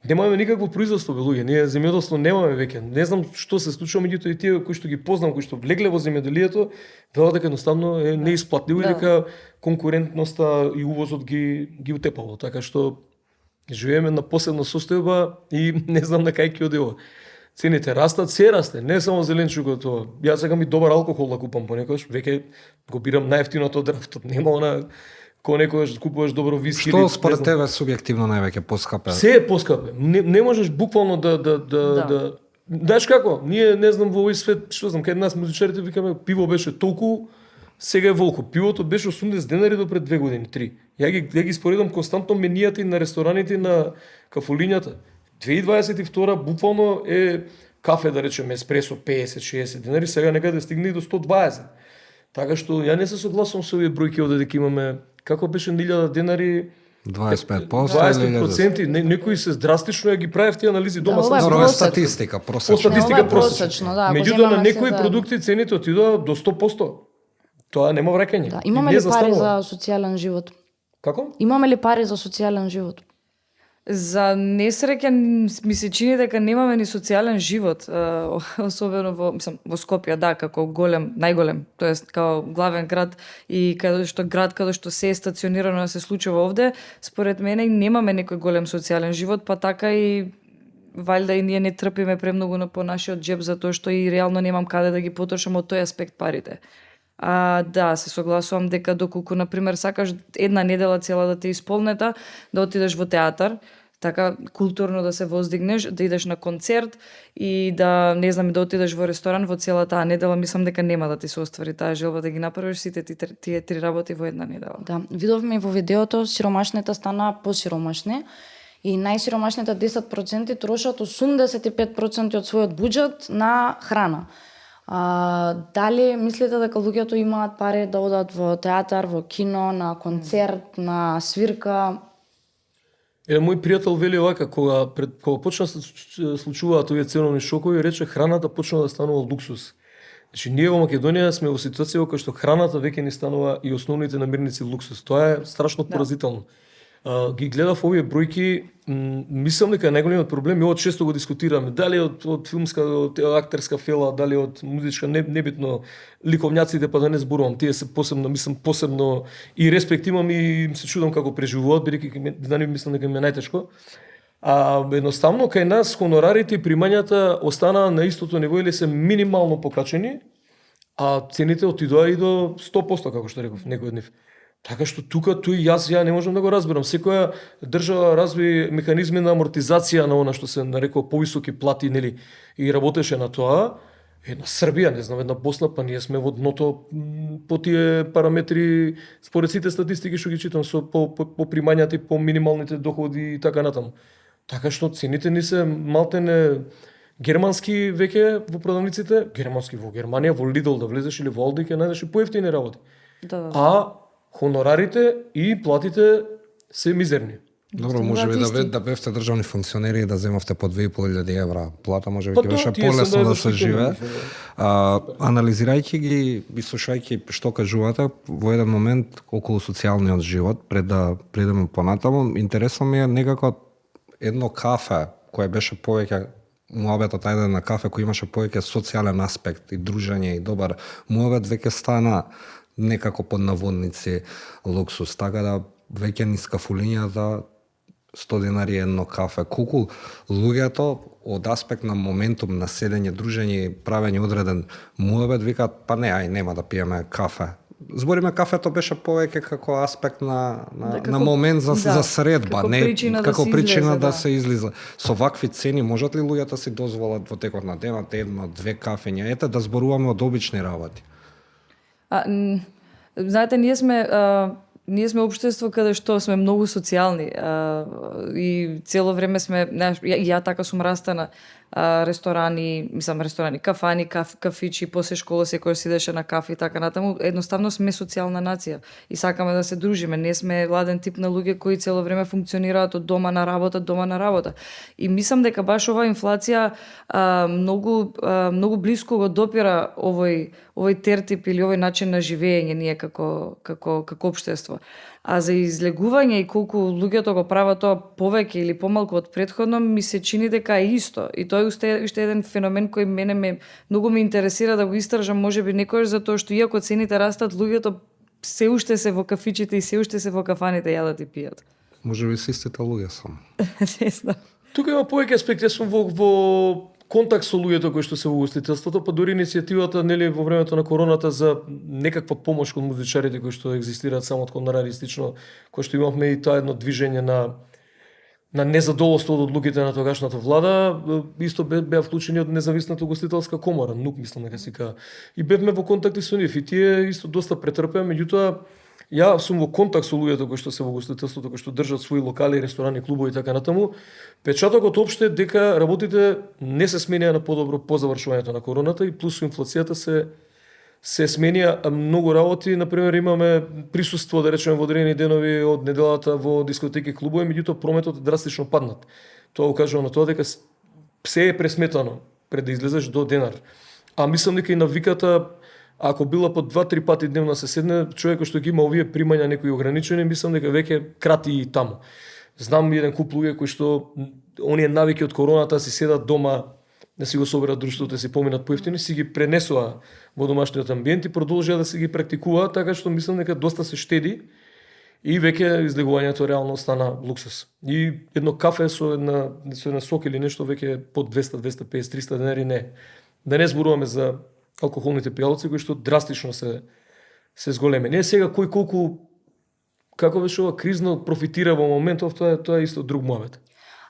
[SPEAKER 2] Немаме никакво производство, бе, луѓе. Ние земјоделство немаме веќе. Не знам што се случува меѓутоа и тие кои што ги познам, кои што влегле во земјоделието, велат дека едноставно е неисплатливо и дека конкурентноста и увозот ги утепало. Така што живееме на посебна состојба и не знам на кај ќе оди ова. Цените растат, се расте, не само зеленчукот тоа. Јас сакам и добар алкохол да купам понекогаш, веќе го бирам најевтиното од драфтот. Нема она кој некогаш купуваш добро виски.
[SPEAKER 7] Што според тебе субјективно највеќе поскапе?
[SPEAKER 2] Се е поскапе. Не можеш буквално да знаеш како? Ние не знам во овој свет, што знам, кај нас музичарите викаме пиво беше толку, сега е волку. Пивото беше 80 денари до пред 2 години, 3. Ја ги споредам константно менијата и на рестораните и на кафулињата. 2022 буквално е кафе, да речеме, еспресо 50-60 денари, сега некаде стигне и до 120. Така што ја не се согласувам со овие бројки овде дека имаме, како беше 1000 денари
[SPEAKER 7] 25%,
[SPEAKER 2] 25%, некои се драстично ја ги правев тие анализи дома.
[SPEAKER 7] Ова е статистика, просечно.
[SPEAKER 2] Статистика просечно.
[SPEAKER 8] Да,
[SPEAKER 2] меѓутоа на некои продукти цените отидоа до 100%. Тоа нема враќање.
[SPEAKER 8] Да, имаме ли пари за социјален живот?
[SPEAKER 2] Како?
[SPEAKER 8] Имаме ли пари за социјален живот?
[SPEAKER 3] За несреќа ми се чини дека немаме ни социјален живот, особено во Скопје, да, како најголем, тоест како главен град и каде што се е стационирано да се случува овде, според мене немаме некој голем социјален живот, па така и валјда и ние не трпиме премногу по нашиот џеб затоа што и реално немам каде да ги потрошам од тој аспект парите. Да, се согласувам дека доколку, например, сакаш една недела цела да те исполнета, да отидеш во театар, така културно да се воздигнеш, да идеш на концерт и да, не знам, да отидеш во ресторан во цела таа недела, мислам дека нема да ти се оствари таа желба да ги направиш сите тие 3 работи во една недела.
[SPEAKER 8] Да, видовме во видеото, сиромашните стана посиромашни и најсиромашните 10% трошат 85% од својот буџет на храна. Дали мислите дека луѓето имаат пари да одат во театар, во кино, на концерт, на свирка?
[SPEAKER 2] Мој пријател вели овака, кога почна се случуваат овие ценовни шокови, рече храната почна да станува луксус. Значи ние во Македонија сме во ситуација во која што храната веќе ни станува и основните намирници луксус. Тоа е страшно поразително. Ги гледав овие бројки, мислам дека најголемиот проблем, и ова често го дискутираме, дали од филмска, од актерска фела, дали од музичка, небитно, ликовњаците, па да не зборувам, тие се посебно и респект имам и се чудам како преживуваат, бидејќи за нив мислам дека им е најтешко. Едноставно кај нас хонорарите и примањата останаа на истото ниво или се минимално покачени, а цените отидоа и до 100%, како што реков, некој од нив. Така што тука тој ја не можам да го разберам. Секоја држава разви механизми на амортизација на она што се нарекува повисоки плати, нели, и работеше на тоа. Една Србија, не знам, една Босна, па ние сме во дното по тие параметри според сите статистики што ги читам по примањата и по минималните доходи и така натаму. Така што цените ни се малтене германски веќе во продавниците, германски во Германија, во Lidl да влезеш или во Aldi ќе најдеш и поевтини работи. Да. Хонорарите и платите се мизерни.
[SPEAKER 7] Добро, може би да бевте државни функционери и да земавте по 2500 евра плата, може би ќе беше полесно да се живее. Анализирајќи ги и слушајќи што кажувате во еден момент околу социјалниот живот, пред да придеме понатаму, интересно ми е некако едно кафе кое беше повеќе муабетот ајде на кафе кој имаше повеќе социјален аспект и дружење и добар муабет веќе стана некако под наводници луксус, така да веќе ни скафулињата 100 денари едно кафе. Колку луѓето од аспект на моментум на седење, дружење и правење одреден муабет викаат па нема да пиеме кафе. Збориме кафето беше повеќе како аспект на момент за средба, не како причина да се излиза. Со вакви цени можат ли луѓето си дозволат во текот на денот едно, две кафења? Ете да зборуваме од обични работи.
[SPEAKER 3] Знаете, ние сме општество каде што сме многу социјални и цело време сме, ја така сум растана, ресторани, кафани, кафичи, после школа секој сидеше на кафе и така натаму. Едноставно сме социјална нација и сакаме да се дружиме. Не сме ладен тип на луѓе кои цело време функционираат од дома на работа. И мислам дека баш оваа инфлација многу блиску го допира овој тертип или овој начин на живење ние како општество. А за излегување и колку луѓето го прават тоа повеќе или помалку од претходно, ми се чини дека е исто. И тоа е уште еден феномен кој многу ме интересира да го истражам, можеби некојаш затоа што иако цените растат, луѓето се уште се во кафичите и се уште се во кафаните јадат и пијат.
[SPEAKER 7] Можеби се истите луѓе сам.
[SPEAKER 3] Не знам.
[SPEAKER 2] Тука има повеќе аспекти. Јас сум во контакт со луѓето кои што се во угостителството, па дури иницијативата во времето на короната за некаква помош кон музичарите кои што екзистираат само од конораристично, кој што имавме и тоа едно движење на незадоволство од одлуките на тогашната влада, исто беа вклучени од независната угостителска комора, НУК мислам дека се каа. И бевме во контакти со нив и тие исто доста претрпеа, меѓутоа ја сум во контакт со луѓето кои што се во угостителството, кои што држат своји локали, ресторани, клубови и така натаму. Печатокот опште дека работите не се сменија на подобро по завршувањето на короната и плюс инфлацијата се сменија многу работи. Например, имаме присуство, да речеме, во одредени денови од неделата во дискотеки, клубови, меѓутоа прометот е драстично паднат. Тоа укажува на тоа дека се е пресметано пред да излезеш до денар. А мислам дека и навиката, ако била по 2-3 пати дневно се седне, човекот што ги има овие примања некои ограничени, мислам дека веќе крати и таму. Знам еден куп луѓе кои што оние навики од короната си седат дома, да си го соберат друштвото, да си поминат поевтини, си ги пренесува во домашниот амбиент и продолжија да се ги практикуваат, така што мислам дека доста се штеди и веќе излегувањето реално стана луксус. И едно кафе со една сок или нешто веќе под 200, 250, 300 денари не. Да не зборуваме за алкохолните пијалци кои што драстично се зголеми. Не сега кој колку како беше ова кризно профитира во моментов, тоа е исто друг муабет.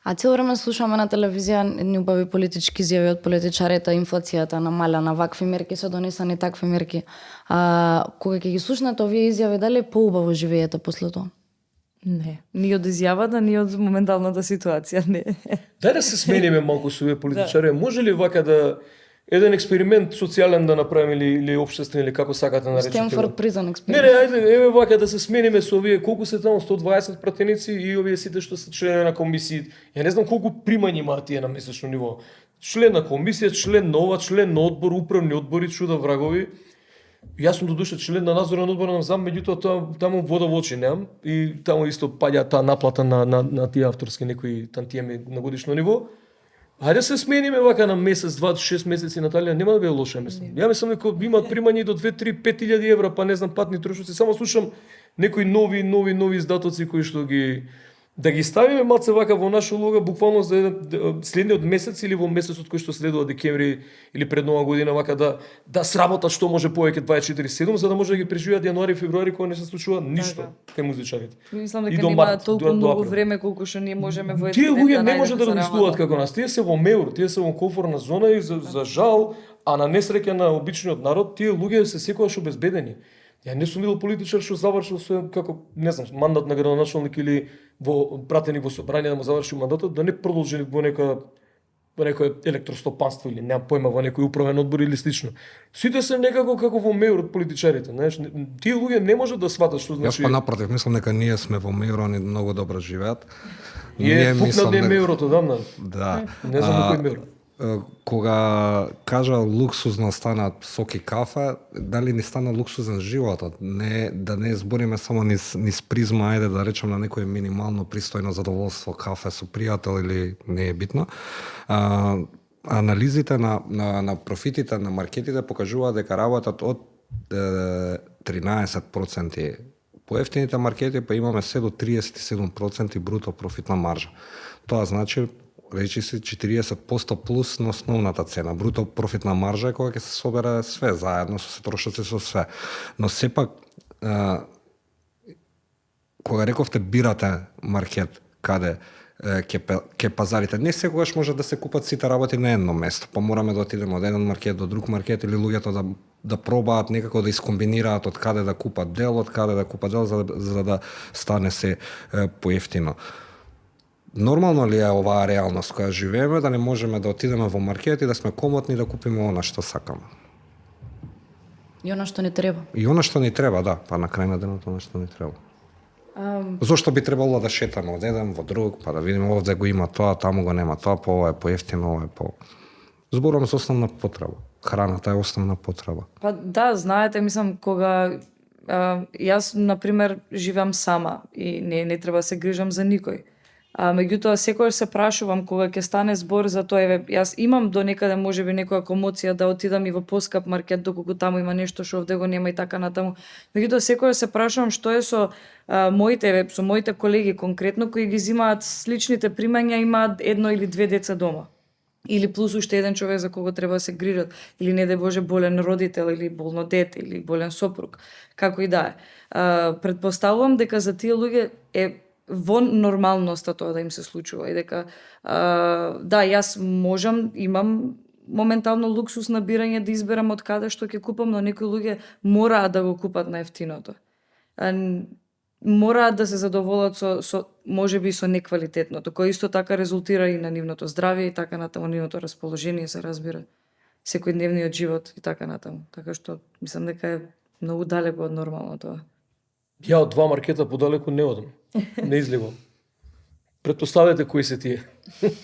[SPEAKER 8] А цело време слушаме на телевизија едни убави политички изјави од политичарите, инфлацијата намалена, вакви мерки се донесени, такви мерки. Кога ќе ги слушнете овие изјави, дали поубаво живеете после тоа?
[SPEAKER 3] Не, ни од изјавата, ни од моменталната ситуација, не.
[SPEAKER 2] Дај да се смениме малку со овие политичари. Може ли вака да еден експеримент социјален да направиме или општествен или како сакате да наречете?
[SPEAKER 8] Стенфорд призон експеримент.
[SPEAKER 2] Не, ајде, еве вака да се смениме со овие колку се таму 120 пратеници и овие сите што се членови на комисии. Ја не знам колку примања имаат тие на месечно ниво. Член на комисија, член на ова, член на одбор, управни одбори, чуда врагови. Јас сум додуше член на надзорен одбор на ЗАМ, меѓутоа таму вода во очи немам и таму исто паѓа таа наплата на тие авторски некои тантиеми на годишно ниво. Хајде се смениме вака на месец, 26 месеци, Наталија, нема да биде лоша, мислам. Ја мислам дека имаат примања до 2-3-5.000 евра, па не знам, патни трошоци. Само слушам некои нови издатоци кои што да ги ставиме малце вака во наша улога, буквално за следниот месец или во месецот кој што следува декември или пред нова година, вака да сработат што може повеќе 24/7, за да може да ги преживеат јануари, февруари, кога не се случува ништо кај музичарите.
[SPEAKER 3] Мислам дека нема толку многу време колку што ние можеме во
[SPEAKER 2] тие луѓе не може да размислуваат како нас. Тие се во меур, тие се во комфортна зона и за жал, а на несреќа на обичниот народ, тие луѓе се секогаш обезбедени. Ја не сум бил политичар што завршил со како не знам мандат на градоначалник или пратени во собрание да му заврши мандатот, да не продолжи во некој електростопанство или немам појма во некој управен одбор или слично. Сите се некако како во меур од политичарите, знаеш, тие луѓе не можат да сватат што значи.
[SPEAKER 7] Јас па напротив, мислам дека ние сме во меур, они многу добро живеат.
[SPEAKER 2] Ние пукнат меурот одамна.
[SPEAKER 7] Да.
[SPEAKER 2] Не знам кој меур.
[SPEAKER 7] Кога кажа луксузно стана сок и кафе, дали ни стана луксузен животот? Да не збориме само низ призма, ајде да речем на некој минимално пристојно задоволство, кафе со пријател или не е битно. Анализите на профитите на маркетите покажуваат дека работат од 13% поевтините маркети, па имаме се до 37% бруто профитна маржа. Тоа значи речи се 40% плюс на основната цена. Бруто профитна маржа е кога ќе се собере све заедно со се трошоци со све. Но сепак кога рековте бирате маркет каде ќе пазарите, не секогаш може да се купат сите работи на едно место, па мораме да отидеме од еден маркет до друг маркет или луѓето да пробаат некако да искомбинираат од каде да купат дел, за да стане се поевтино. нормално ли е оваа реалност која живееме, да не можеме да отидеме во маркет и да сме комотни да купиме она што сакаме?
[SPEAKER 8] И она што ни треба.
[SPEAKER 7] И она што ни треба, да, па на крај на денот она што ни треба. Зошто би требало да шетаме од еден во друг, па да видиме овде го има тоа, таму го нема тоа, па ова е поевтино, ова е по... Зборувам за основна потреба. Храната е основна потреба.
[SPEAKER 3] Па да, знаете, мислам, кога јас, например, живеам сама и не треба да се грижам за никој. Меѓутоа, секогаш се прашувам кога ќе стане збор за тоа, еве, јас имам до некаде можеби некоја комоција да отидам и во поскап маркет, доколку таму има нешто што овде го нема и така натаму. Меѓутоа, секогаш се прашувам што е со моите колеги конкретно кои ги земаат сличните примања, имаат едно или две деца дома. Или плюс уште еден човек за кого треба да се грижат, или не да Боже болен родител, или болно дете, или болен сопруг, како и да е. Предпоставувам дека за тие луѓе е во нормалноста тоа да им се случува и дека да, јас можам, имам моментално луксус на бирање да изберам од каде што ќе купам, но некои луѓе мораат да го купат на ефтиното. Мораат да се задоволат со можеби со неквалитетното, кој исто така резултира и на нивното здравје и така натаму, нивното расположение се разбира, секојдневниот живот и така натаму. Така што мислам дека е многу далеко од нормално тоа.
[SPEAKER 2] Ја од два маркета подалеку не одам. Не излегувам. Предпоставете кои се тие.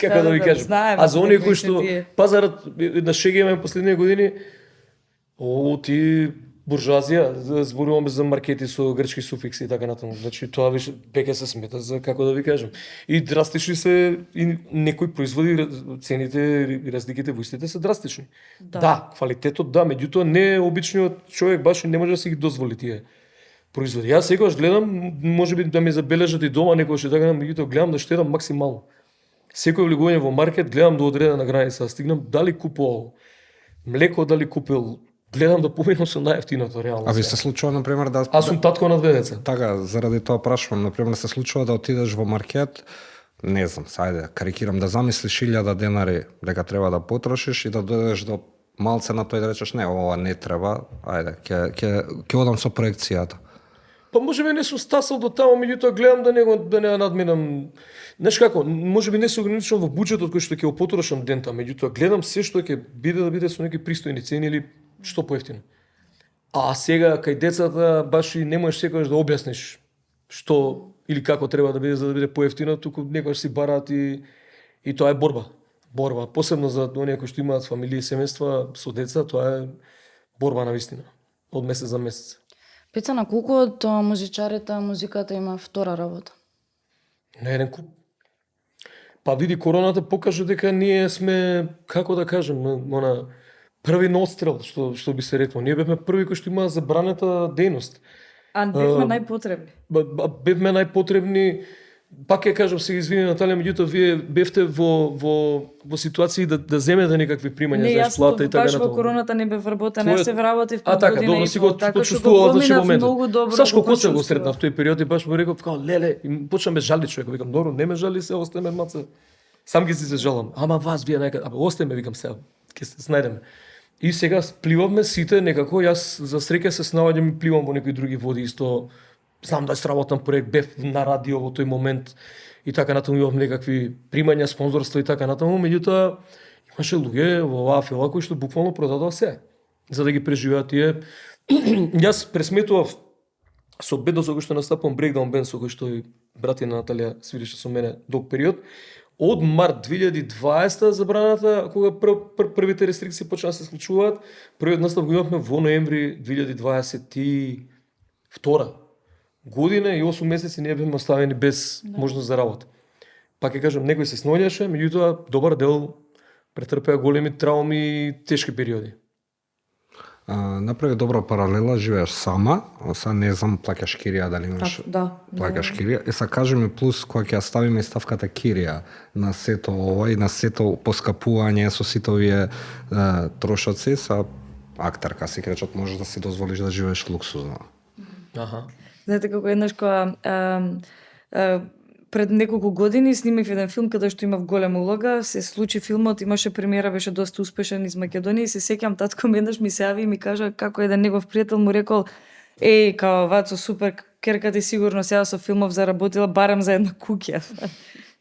[SPEAKER 2] Како да ви кажам.
[SPEAKER 3] Знаем,
[SPEAKER 2] а за оние кои што пазарот на шегеме последни години, ти буржуазија, зборуваме за маркети со грчки суфикси и така натаму. Значи тоа више веќе се смета за како да ви кажам. И драстични се и некои производи, цените и разликите во истите се драстични. Да, квалитетот да, меѓутоа не обичниот човек баш не може да си ги дозволи тие производи. Јас секогаш гледам, можеби да ме забележат и дома некој што така, меѓутоа гледам да штедам максимално. Секој влегување во маркет гледам до одредена граница, стигнам дали купувал млеко, дали купил, гледам да поминам со најефтиното реално.
[SPEAKER 7] А ви се случува на пример да
[SPEAKER 2] Аз сум татко на две деца.
[SPEAKER 7] Така, заради тоа прашувам, на пример се случува да отидеш во маркет, не знам, сајде, карикирам, да замислиш 1000 денари дека треба да потрошиш и да дојдеш до малце на тој да речеш не, ова не треба, ајде, ќе одам со проекцијата.
[SPEAKER 2] Па можеби не сум стасал до таму, меѓутоа гледам да не надминам. Знаеш како, можеби не се ограничувам во буџетот кој што ќе го потрошам дента, меѓутоа гледам се што ќе биде со неки пристојни цени или што поевтино. А сега кај децата баш и не можеш секогаш да објасниш што или како треба да биде за да биде поевтино, туку некогаш си бараат и тоа е борба. Борба, посебно за оние кои што имаат фамилии и семејства со деца, тоа е борба на вистина, од месец за месец.
[SPEAKER 8] Пеца, на колку од музичарите музиката има втора работа?
[SPEAKER 2] На еден куп. Па види, короната покажа дека ние сме, како да кажем, она први на отстрел, што би се рекло. Ние бевме први кои што имаа забранета дејност.
[SPEAKER 3] А бевме најпотребни.
[SPEAKER 2] Бевме најпотребни. Пак ќе кажам, се извини Наталија, меѓутоа вие бевте во ситуации да земете некакви примања за плата и така
[SPEAKER 3] натаму. Не, јас баш во короната не бев вработена, јас се вработив по година и
[SPEAKER 2] добро си го почувствував во тој момент. Сашко Коцев го сретнав в тој период и баш му реков, леле, почна ме жали човек, викам, добро, не ме жали се, остајме маца. Сам ги се жалам. Ама вас вие некаде, остајме, викам сега, ќе се снајдеме. И сега пливавме сите некако, јас за среќа се снаоѓам и пливам во некои други води исто. Знам да е сработен проект, бев на радио во тој момент и така натаму имав некакви примања, спонзорства и така натаму, меѓутоа имаше луѓе во оваа фила кои што буквално продадоа се за да ги преживеат тие. Јас пресметував со бендот со кој што настапувам, Breakdown Band, со кој што и братина Наталија свиреше со мене долг период. Од март 2020 забраната, кога првите рестрикции почнаа да се случуваат, првиот настап го имавме во ноември 2022 година и 8 месеци ние бевме оставени без можност за работа. Пак ќе кажам, некој се сноѓаше, меѓутоа добар дел претрпеа големи трауми и тешки периоди.
[SPEAKER 7] Направи добра паралела, живееш сама, са не знам, плаќаш кирија, дали имаш плаќаш кирија. И са кажи ми плюс, кога ќе ставиме ставката кирија на сето ова и на сето поскапување со сите овие трошоци, са актерка си кречот, можеш да си дозволиш да живееш луксузно.
[SPEAKER 3] Знаете како еднаш кога пред неколку години снимав еден филм каде што имав голема улога, се случи филмот, имаше премиера, беше доста успешен из Македонија и се сеќам татко ми еднаш ми се јави и ми кажа како еден негов пријател му рекол као Вацо супер, керка ти сигурно сега со филмов заработила барем за една куќа.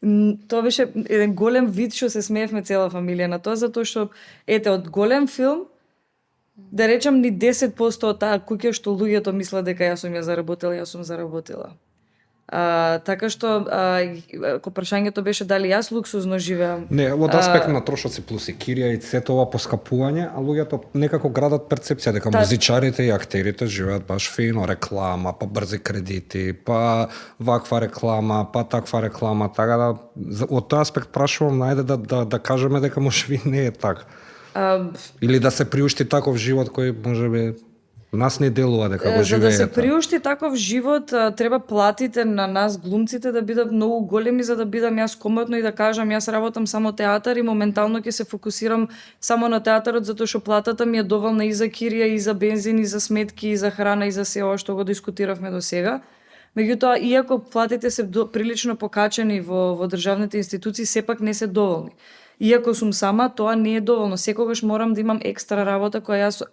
[SPEAKER 3] Тоа беше еден голем вид што се смеевме цела фамилија на тоа, затоа што, ете, од голем филм, да речам ни 10% од таа куќа што луѓето мислат дека јас сум ја заработила, јас сум заработила. Така што, ко прашањето беше дали јас луксузно живеам.
[SPEAKER 7] Не, од аспект на трошоци плюс и кирија и сето ова поскапување, а луѓето некако градат перцепција дека музичарите и актерите живеат баш фино, реклама, па брзи кредити, па ваква реклама, па таква реклама, така да од тој аспект прашувам, најде да кажеме дека можеби не е така. Или да се приушти таков живот кој можеби нас не делува дека го живеете.
[SPEAKER 3] За да се приушти таков живот, треба платите на нас глумците да бидат многу големи за да бидам јас комотно и да кажам јас работам само театар и моментално ќе се фокусирам само на театарот затоа што платата ми е доволна и за кирија, и за бензин, и за сметки, и за храна, и за се ова што го дискутиравме до сега. Меѓутоа, иако платите се прилично покачени во државните институции, сепак не се доволни. Иако сум сама, тоа не е доволно. Секогаш морам да имам екстра работа која јас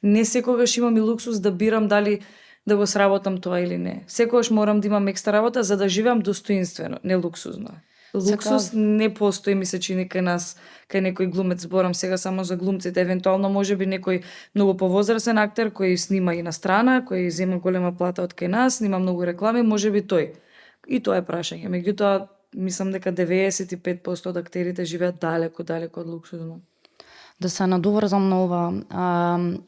[SPEAKER 3] не секогаш имам и луксус да бирам дали да го сработам тоа или не. Секогаш морам да имам екстра работа за да живеам достоинствено, не луксузно. Луксус не постои, ми се чини кај нас, кај некој глумец, зборам сега само за глумците, евентуално можеби некој многу повозрасен актер кој снима и на страна, кој зема голема плата од кај нас, снима многу реклами, можеби тој. И тоа е прашање. Меѓутоа, мислам дека 95% од актерите живеат далеко од луксузно.
[SPEAKER 8] Да се надоврзам на ова,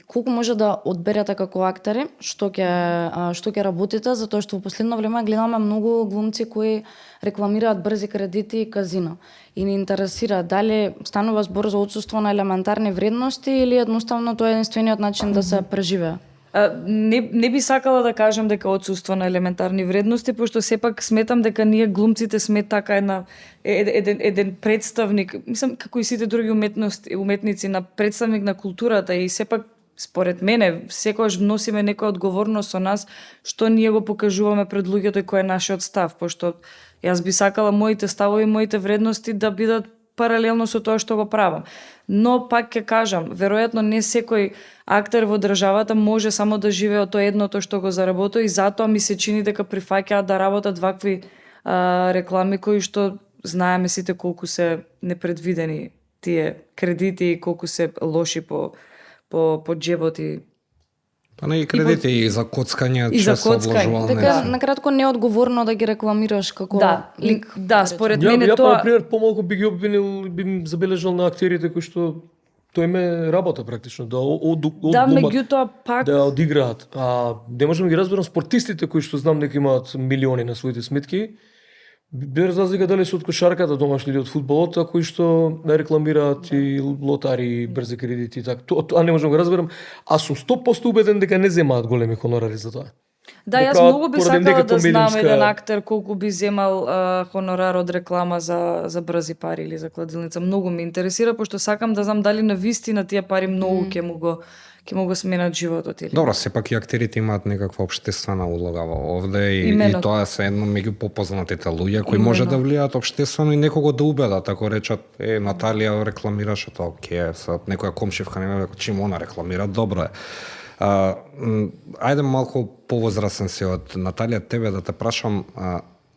[SPEAKER 8] колку може да одберете како актери, што ќе работите, затоа што во последно време гледаме многу глумци кои рекламираат брзи кредити и казино. И ни интересира дали станува збор за отсуство на елементарни вредности или едноставно тоа е единствениот начин да се преживее.
[SPEAKER 3] Не би сакала да кажам дека отсуство на елементарни вредности, пошто сепак сметам дека ние глумците сме така еден представник, мислам како и сите други уметници на представник на културата и сепак според мене секогаш носиме некоја одговорност со нас што ние го покажуваме пред луѓето и кој е нашиот став, пошто јас би сакала моите ставови, моите вредности да бидат паралелно со тоа што го правам. Но пак ќе кажам, веројатно не секој актер во државата може само да живее од тоа едното што го заработува и затоа ми се чини дека прифаќаат да работат вакви реклами кои што знаеме сите колку се непредвидени тие кредити и колку се лоши по џебот и
[SPEAKER 7] па не и кредити и за коцкање, често обложувални.
[SPEAKER 8] Така накратко неодговорно да ги рекламираш како лик.
[SPEAKER 3] Да, според мене
[SPEAKER 2] тоа.
[SPEAKER 3] Ја,
[SPEAKER 2] например, помалку би ги обвинил, би забележал на актерите кои што тоа им е работа практично, да
[SPEAKER 3] меѓутоа пак
[SPEAKER 2] да одиграат. Не можам да ги разберам спортистите кои што знам дека имаат милиони на своите сметки, без разлика дали се од кошарката домашни или од фудбалот, а кои што рекламираат и лотари, и брзи кредити и така. Тоа не можам да го разберам, а сум 100% убеден дека не земаат големи хонорари за тоа.
[SPEAKER 3] Да, јас многу би сакала да знам еден актер колку би земал хонорар од реклама за брзи пари или за кладилница. Многу ме интересира, пошто сакам да знам дали на вистина тие пари многу ќе му го сменат животот или.
[SPEAKER 7] Добро, сепак и актерите имаат некаква општествена улога овде и тоа се едно меѓу попознатите луѓе кои може да влијаат општествено и некого да убедат, ако речат Наталија рекламираше тоа, окей, со некоја комшивка нема чим она рекламира, добро е. Ајде малку повозрасен си од Наталија, тебе да те прашам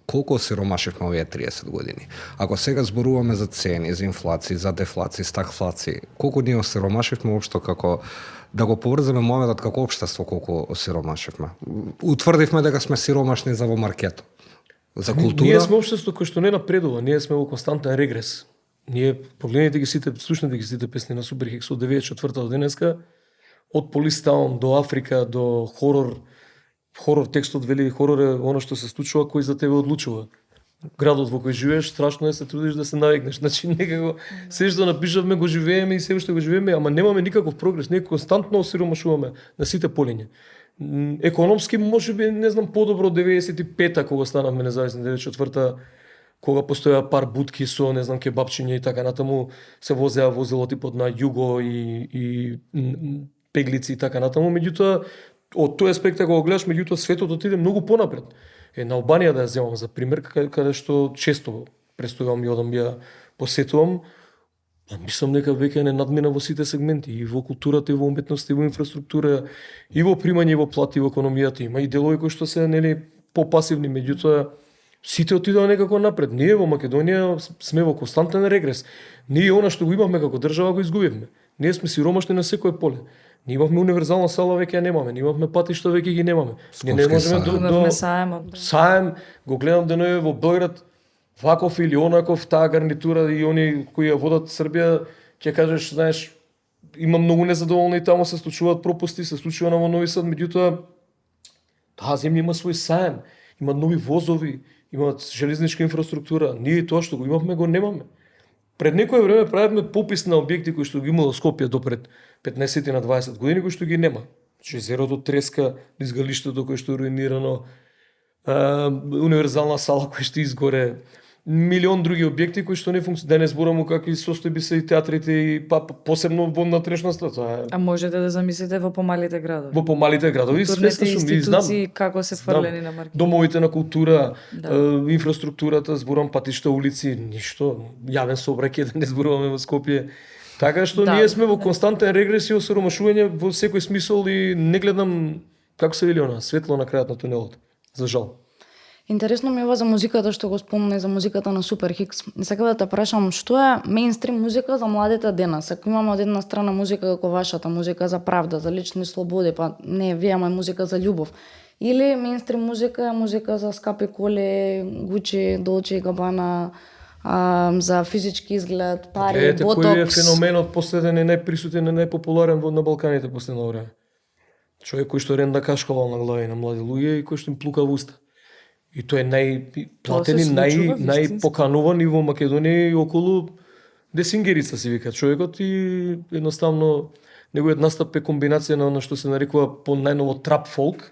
[SPEAKER 7] колку осиромашивме овие 30 години. Ако сега зборуваме за цени, за инфлација, за дефлација, стагфлација, колку ние осиромашивме општо како да го поврземе моментот како општество колку осиромашивме. Утврдивме дека сме сиромашни за во маркетот. За култура.
[SPEAKER 2] Ние сме општество кој што не напредува, ние сме во константен регрес. Ние погледнете ги сите, слушнете ги сите песни на Суперхикс од 94 до денеска, од Полистаун до Африка до хорор текстот вели хорор е оно што се случува кој за тебе одлучува. Градот во кој живееш, страшно е се трудиш да се навикнеш. Значи некако се што напишавме го живееме и се што го живееме, ама немаме никаков прогрес, ние константно осиромашуваме на сите полиња. Економски можеби не знам подобро од 95-та кога станавме независни, 94-та кога постоја пар будки со не знам кебапчиња и така натаму се возеа возило типот на југо и пеглици и така натаму, меѓутоа од тој аспект кога го гледаш, меѓутоа светот отиде многу понапред. На Албанија да ја земам за пример, каде што често престојувам и одам ја посетувам, мислам дека веќе не надмина во сите сегменти, и во културата, и во уметноста, и во инфраструктура, и во примање, и во плати, и во економијата. Има и делови кои што се нели попасивни, меѓутоа Сите отидоа некако напред. Ние во Македонија сме во константен регрес. Ние она што го имавме како држава го изгубивме. Ние сме сиромашни на секое поле. Ние имавме универзална сала, веќе ја немаме. Ние имавме патишта, веќе ги немаме. Ние не можеме до саем. Го гледам денови во Белград, ваков или онаков, таа гарнитура и они кои ја водат Србија, ќе кажеш, знаеш, има многу незадоволни, таму се случуваат пропусти, се случува на Нови Сад, меѓутоа таа земја има свој саем, има нови возови, имаат железничка инфраструктура. Ние тоа што го имавме го немаме. Пред некое време правевме попис на објекти кои што ги имало Скопје до пред 15 на 20 години, кои што ги нема. Езерото Треска, изгалиштето кој што е руинирано, универзална сала која што изгоре, милион други објекти кои што не функционираат. Да не зборувам какви состојби се и театрите и посебно во внатрешноста.
[SPEAKER 3] А можете да замислите во помалите градови?
[SPEAKER 2] Во помалите градови свесна сум, и знам
[SPEAKER 3] како се фрлени на маркет.
[SPEAKER 2] Домовите на култура, инфраструктурата, зборувам патишта, улици, ништо, јавен сообраќај, да не зборуваме во Скопје. Така што ние сме во константен регрес и осиромашување во секој смисол и не гледам, како се вели она, светло на крајот на тунелот. За жал.
[SPEAKER 8] Интересно ми е ова за музиката што го спомна, за музиката на Супер Хикс. Не сакам да те прашам што е мејнстрим музика за младите денес. Ако имаме од една страна музика како вашата, музика за правда, за лични слободи, па не, вие имаме музика за љубов. Или мејнстрим музика е музика за скапи коли, Гучи, Долче и Габана, за физички изглед, пари, ботокс.
[SPEAKER 2] Кој е феноменот последен и најприсутен и најпопуларен на Балканите последно време? Човек кој што ренда кашкавал на глави на млади луѓе и кој што им плука в уста. И тој е најплатен и најпокануван и во Македонија и околу Десингерица се вика човекот и едноставно неговиот настап е комбинација на што се нарекува по најново трап фолк.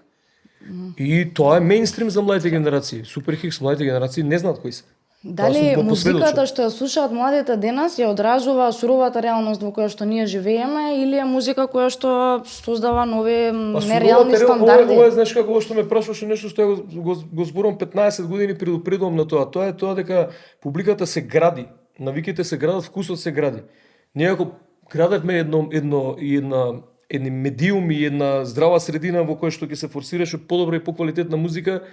[SPEAKER 2] И тоа е мејнстрим за младите генерации. Супер Хикс младите генерации не знаат кои се.
[SPEAKER 8] Дали музиката што ја слушаат младите денес ја одражува суровата реалност во која што ние живееме или е музика која што создава нови нереални стандарди?
[SPEAKER 2] Ова е, знаеш како што ме прашуваше нешто што го зборувам 15 години, предупредувам на тоа. Тоа е тоа дека публиката се гради, навиките се градат, вкусот се гради. Ние ако градевме едни медиуми и една здрава средина во која што ќе се форсираше подобра и поквалитетна музика,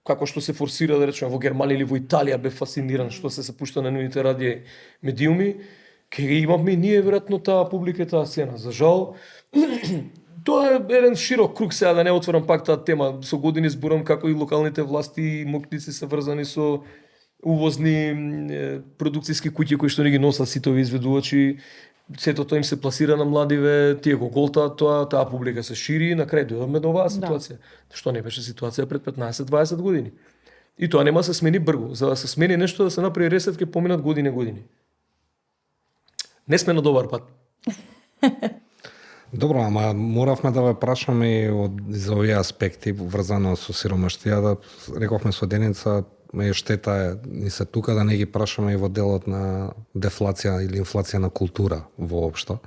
[SPEAKER 2] како што се форсира, да речеме, во Германија или во Италија, бе фасциниран што се пушта на новите радио медиуми, ке имавме и ние веројатно таа публика, таа сцена. За жал, тоа е еден широк круг, сега да не отворам пак таа тема. Со години зборам како и локалните власти и моќници се врзани со увозни продукцијски куќи кои што не ги носат ситови изведувачи. Сето тоа им се пласира на младиве, тие го голтаат тоа, таа публика се шири и на крај дојдовме до оваа ситуација. Што не беше ситуација пред 15-20 години. И тоа нема се смени бргу. За да се смени нешто, да се направи ресет, ќе поминат години. Не сме на добар пат.
[SPEAKER 7] Добро, ама моравме да ве прашаме и за овие аспекти врзано со сиромаштијата. Рековме со Деница, штета е ни се тука да не ги прашаме и во делот на дефлација или инфлација на култура воопшто.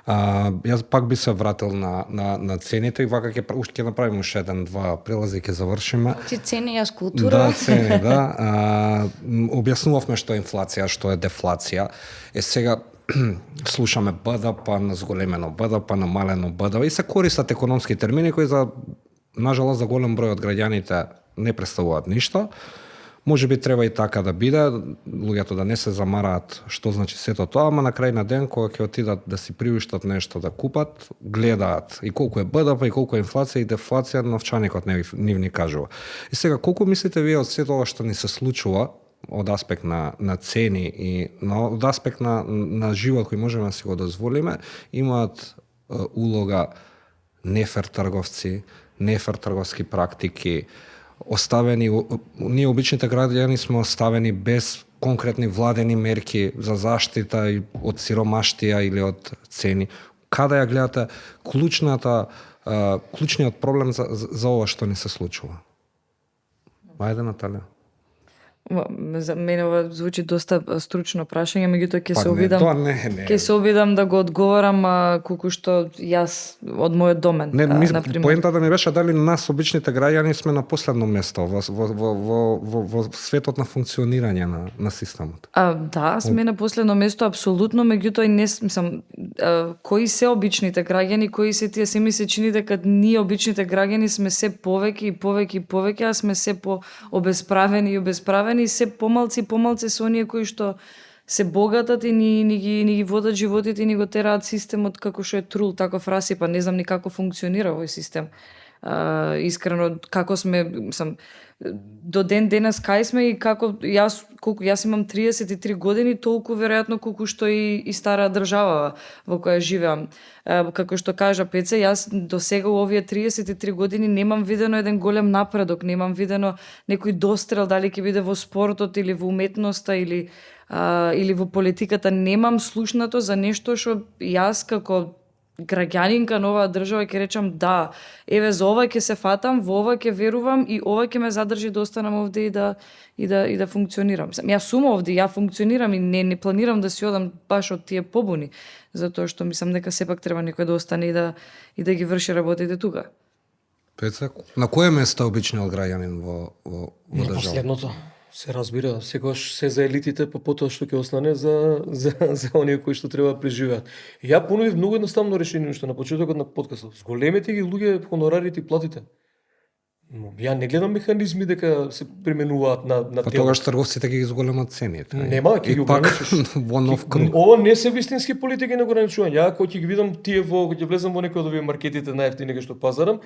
[SPEAKER 7] Јас пак би се вратил на цените и вака ќе направиме уште еден-два прелази, ќе завршиме.
[SPEAKER 8] Ти цени, јас култура.
[SPEAKER 7] Да, цени, да. Објаснувавме што е инфлација, што е дефлација. Сега слушаме БДП, зголемено БДП, намалено БДП и се користат економски термини кои за нажалост за голем број од граѓаните не представуваат ништо. Може би треба и така да биде, луѓето да не се замараат што значи сето тоа, ама на крај на ден кога ќе отидат да си приуштат нешто да купат, гледаат и колку е БДП и колку е инфлација и дефлација, новчаникот нив ни кажува. И сега колку мислите вие од сето ова што ни се случува од аспект на цени и од аспект на живот кој можеме да си го дозволиме, имаат улога нефер трговци, нефер трговски практики, оставени, ние обичните граѓани сме оставени без конкретни владени мерки за заштита и од сиромаштија или од цени. Каде ја гледате клучниот проблем за ова што ни се случува? Ајде, Наталија.
[SPEAKER 3] За мене ова звучи доста стручно прашање, меѓутоа ќе се
[SPEAKER 7] не,
[SPEAKER 3] обидам.
[SPEAKER 7] тоа не.
[SPEAKER 3] Ќе се обидам да го одговорам колку што јас од мојот домен.
[SPEAKER 7] Поентата ми беше дали нас обичните граѓани сме на последно место во светот на функционирање на системот.
[SPEAKER 3] Да, сме на последно место апсолутно, меѓутоа и не сум кои се обичните граѓани, кои се тие, се ми се чини дека ние обичните граѓани сме се повеќе и повеќе и повеќе, а сме се по обесправени и обесправени и се помалци со оние кои што се богатат и ни ги водат животите и ни го тераат системот како што е трул, таков расипа, не знам ни како функционира овој систем. Искрено, како сме, до ден денес кај сме и колку јас имам 33 години, толку веројатно колку што и стара држава во која живеам. Како што кажа Пеце, јас до сега во овие 33 години немам видено еден голем напредок, немам видено некој дострел, дали ќе биде во спортот или во уметноста или во политиката, немам слушнато за нешто што јас како граѓанинка на оваа држава ќе речам да, еве за ова ќе се фатам, во ова ќе верувам и ова ќе ме задржи да останам овде и да функционирам. Јас сум овде, ја функционирам и не планирам да си одам баш од тие побуни, затоа што мислам дека сепак треба некој да остане и да ги врши работите тука.
[SPEAKER 7] Пеца, на кое место обичниот граѓанин во држава?
[SPEAKER 2] На последното. Се разбира, секогаш се за елитите, па потоа што ќе остане за оние кои што треба да преживеат. Ја понудив многу едноставно решение што на почетокот на подкастот. С големите ги луѓе хонорарите и платите. Но ја не гледам механизми дека се применуваат на
[SPEAKER 7] Па тогаш трговците ги зголемат цените.
[SPEAKER 2] Нема, ќе ги ограничиш.
[SPEAKER 7] Во нов круг.
[SPEAKER 2] Ова не се вистински политики на ограничување. Ја кога ќе ги видам тие кога ќе влезам во некој од овие маркетите најевтини што пазарам,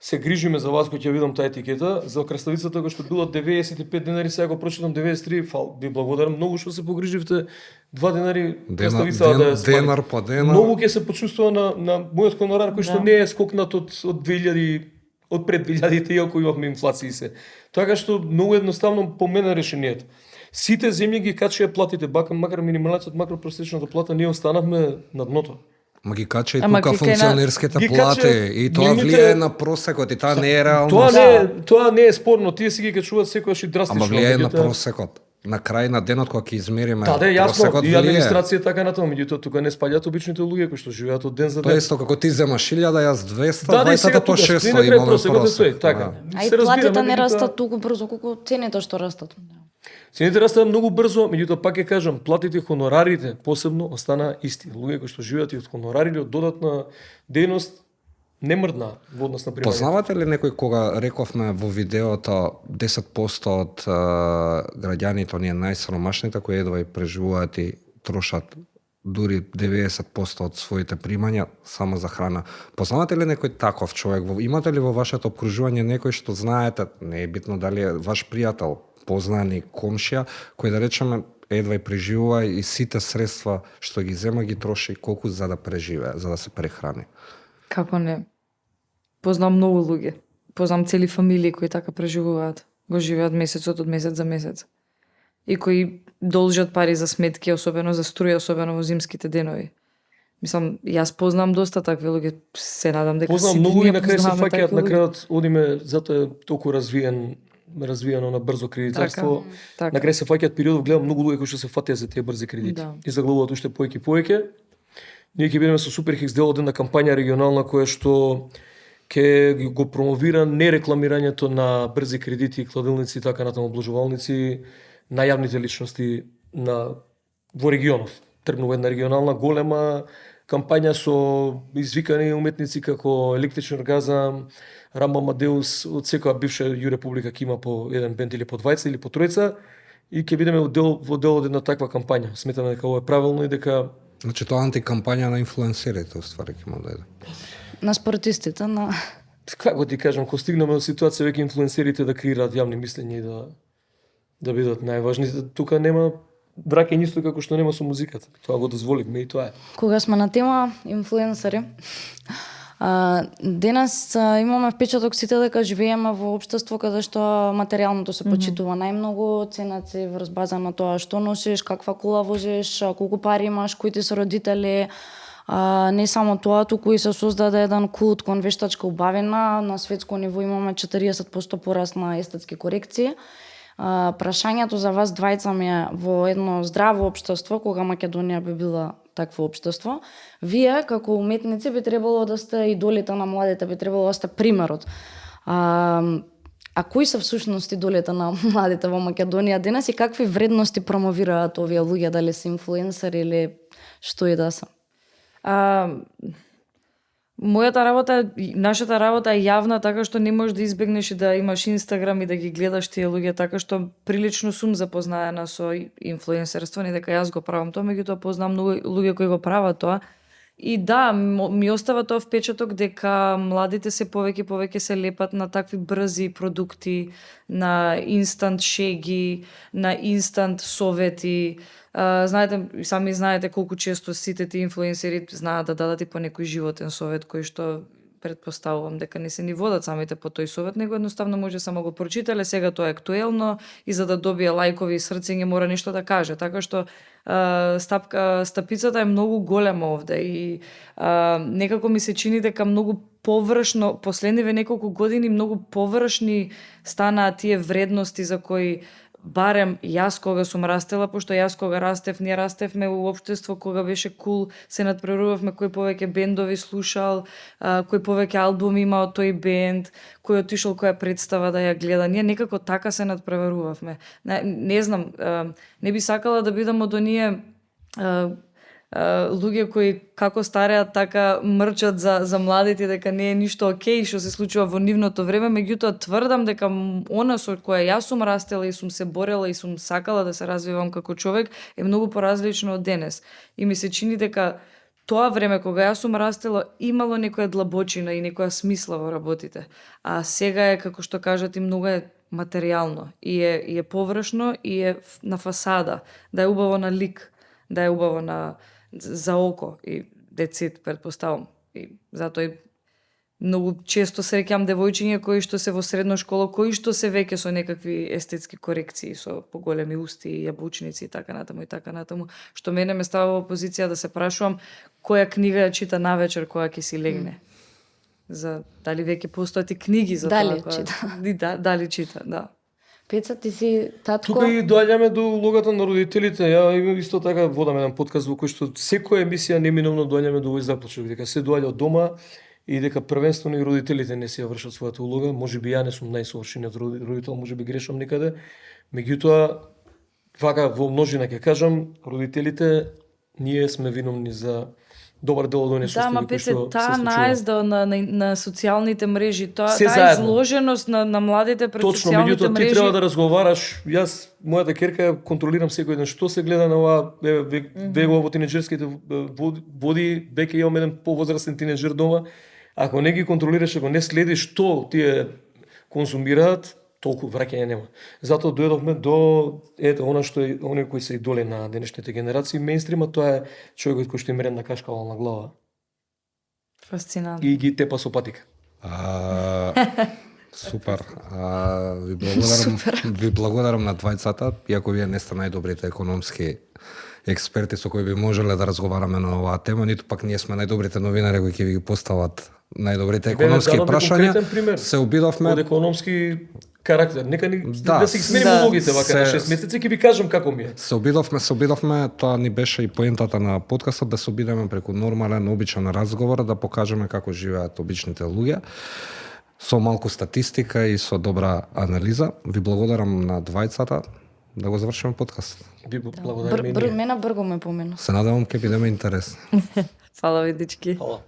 [SPEAKER 2] се грижиме за вас кога ќе видам таа етикета, за краставицата која што било 95 денари, сега го прочитам 93, ви благодарам многу што се погриживте 2 денари краставица да ја
[SPEAKER 7] денар по денар.
[SPEAKER 2] Многу ќе се почувствува на мојот хонорар кој што не е скокнат од 2000 од пред 2000-те, иако имавме инфлација се. Така што многу едноставно по мене решението. Сите земји ги качија платите, макар минималниот, макар просечната плата, ние останавме на дното.
[SPEAKER 7] Ма ги кача и тука функционерските плати и тоа влијае на просекот и тоа не е реално.
[SPEAKER 2] Тоа не е спорно, тие си ги качуваат секогаш и драстично.
[SPEAKER 7] Ама влијае на просекот. На крај на денот кога ќе измериме
[SPEAKER 2] просекот, и администрација така на тоа, меѓутоа тука не спаѓаат обичните луѓе кои што живеат од ден за ден.
[SPEAKER 7] Тоа исто како ти земаш 1000, јас 200, 20 по 600 имаме просек.
[SPEAKER 2] Така.
[SPEAKER 8] А и платите не растат толку брзо колку цените што растат.
[SPEAKER 2] Цените растаат многу брзо, меѓутоа пак ќе кажам, платите, хонорарите посебно останаа исти. Луѓе кои што живеат и од хонорари или од додатна дејност не мрдна во однос на примањето.
[SPEAKER 7] Познавате ли некој кога рековме во видеото 10% од граѓаните, оние најсиромашните кои едва и преживуваат и трошат дури 90% од своите примања само за храна. Познавате ли некој таков човек? Имате ли во вашето окружување некој што знаете, не е битно дали е ваш пријател, познаник, комшија, кој да речеме едва и преживува и сите средства што ги зема ги троши колку за да преживее, за да се прехрани?
[SPEAKER 3] Како не? Познам многу луѓе. Познам цели фамилии кои така преживуваат. Го живеат месецот од месец за месец. И кои должат пари за сметки, особено за струја, особено во зимските денови. Мислам, јас познам доста такви луѓе, се надам дека
[SPEAKER 2] познам многу и на крај се фаќаат, на крајот одиме, затоа е толку развиено на брзо кредитарство.
[SPEAKER 3] Така.
[SPEAKER 2] На крај се фаќаат периодов, гледам многу луѓе кои што се фатеа за тие брзи кредити.
[SPEAKER 3] Да.
[SPEAKER 2] И заглавуваат уште повеќе и повеќе. Ние ќе бидеме со Суперхикс дел од една кампања регионална која што ќе го промовира нерекламирањето на брзи кредити, кладилници и така натаму обложувалници на јавните личности во регионов. Тргнува една регионална голема кампања со извикани уметници како Електричен оргазам, Рамбо Амадеус, од секоја бивша Јурепублика ќе има по еден бенд или по двајца или по тројца и ќе бидеме во дел од една таква кампања. Сметаме дека ова е правилно и дека
[SPEAKER 7] Значи тоа антикампања на инфлуенсерите, уствари ќе му даде.
[SPEAKER 8] На спортистите, на
[SPEAKER 2] како ти кажам, кога стигнеме до ситуација веќе инфлуенсерите да креираат јавни мислења и да бидат најважните, тука нема браке нисто како што нема со музиката. Тоа го дозволивме и тоа е.
[SPEAKER 8] Кога сме на тема инфлуенсери, денес имаме впечаток сите дека живееме во општество каде што материјалното се почитува најмногу, ценат врз база на тоа што носиш, каква кола возиш, колку пари имаш, кои ти се родители. Не само тоа, туку и се создаде еден култ кон вештачка убавина. На светско ниво имаме 40% пораст на естетски корекции. Прашањето за вас двајца ми е во едно здраво општество, кога Македонија би била такво општество, вие како уметници би требало да сте идолите на младите, би требало да сте примерот. А кои се всушност идолите на младите во Македонија денес и какви вредности промовираат овие луѓе, дали се инфлуенсери или што и да се?
[SPEAKER 3] Мојата работа, нашата работа е јавна, така што не можеш да избегнеш и да имаш Инстаграм и да ги гледаш тие луѓе, така што прилично сум запознаена со инфлуенсерство, не дека јас го правам тоа, меѓутоа познам многу луѓе кои го прават тоа. И да, ми остава тоа впечаток дека младите се повеќе се лепат на такви брзи продукти, на инстант шеги, на инстант совети. Знаете, сами знаете колку често сите тие инфлуенсери знаат да дадат и по некој животен совет кој што претпоставувам дека не се ни водат самите по тој совет, него едноставно може само го прочитале, сега тоа е актуелно и за да добие лајкови и срцење мора нешто да каже. Така што стапицата е многу голема овде и некако ми се чини дека многу површно, последниве неколку години многу површни станаа тие вредности за кои барем јас кога сум растела, пошто јас кога растев, ние растевме у општество кога беше кул, се надпреварувавме кој повеќе бендови слушал, кој повеќе албуми имал тој бенд, кој отишол која представа да ја гледа. Ние некако така се надпреварувавме. Не знам, не би сакала да бидам од оние луѓе кои како стареат така мрчат за младите дека не е ништо окей што се случува во нивното време, меѓутоа тврдам дека она со која јас сум растела и сум се борела и сум сакала да се развивам како човек е многу поразлично од денес. И ми се чини дека тоа време кога јас сум растела имало некоја длабочина и некоја смисла во работите. А сега е, како што кажат, и многу е материјално и е површно и е на фасада, да е убаво на лик, да е убаво за око и децит, предпоставам. И затоа и многу често среќам девојчиња кои што се во средна школа, кои што се веќе со некакви естетски корекции, со поголеми усти, јабучници и така натаму, што мене ме става во позиција да се прашувам која книга ја чита навечер кога ќе си легне. За дали веќе постојат и книги за
[SPEAKER 8] дали
[SPEAKER 3] тоа.
[SPEAKER 8] Чита.
[SPEAKER 3] Дали чита, да.
[SPEAKER 8] Пеца, ти си татко.
[SPEAKER 2] Тука и доаѓаме до улогата на родителите. Ја имам исто така водам еден подкаст во кој што секоја емисија неминовно доаѓаме до овој заклучок, дека се доаѓа од дома и дека првенствено и родителите не си ја вршат својата улога. Можеби ја не сум најсовршениот родител, можеби грешам некаде. Меѓутоа, вака во множина ќе кажам, родителите ние сме виновни за добар дел од оние состојби кои што се случува.
[SPEAKER 3] Таа наезда на социјалните мрежи, таа изложеност на младите пред
[SPEAKER 2] точно,
[SPEAKER 3] социјалните
[SPEAKER 2] меѓутоа ти треба да разговараш. Јас, мојата керка, контролирам секој ден што се гледа на ова, вегува во тинеџерските води, веќе имам еден повозрастен тинеџер дома. Ако не ги контролираш, ако не следиш што тие консумираат, толку враќање нема. Затоа дојдовме до она што е оние кои се идоли на денешните генерации, мејнстрима, тоа е човекот кој што им редна кашкала на глава.
[SPEAKER 3] Фасцинантно.
[SPEAKER 2] И ги тепа со патика.
[SPEAKER 7] Супер. Ви благодарам на двајцата, иако вие не сте најдобрите економски експерти со кои би можеле да разговараме на оваа тема, ниту пак ние сме најдобрите новинари кои ќе ви ги постават најдобрите економски прашања. Се обидовме
[SPEAKER 2] од економски карактер. Нека да се смениме улогите вака на 6 месеци, ќе ви кажам како ми е.
[SPEAKER 7] Се обидовме, тоа ни беше и поентата на подкастот, да се обидеме преку нормален, обичен разговор, да покажеме како живеат обичните луѓе, со малку статистика и со добра анализа. Ви благодарам на двајцата. Да го завршиме подкаст.
[SPEAKER 2] Ви благодарам и ние.
[SPEAKER 8] Мене брго ме помена.
[SPEAKER 7] Се надевам ќе бидеме интересни.
[SPEAKER 3] Фала ви, дечки.
[SPEAKER 2] Фала.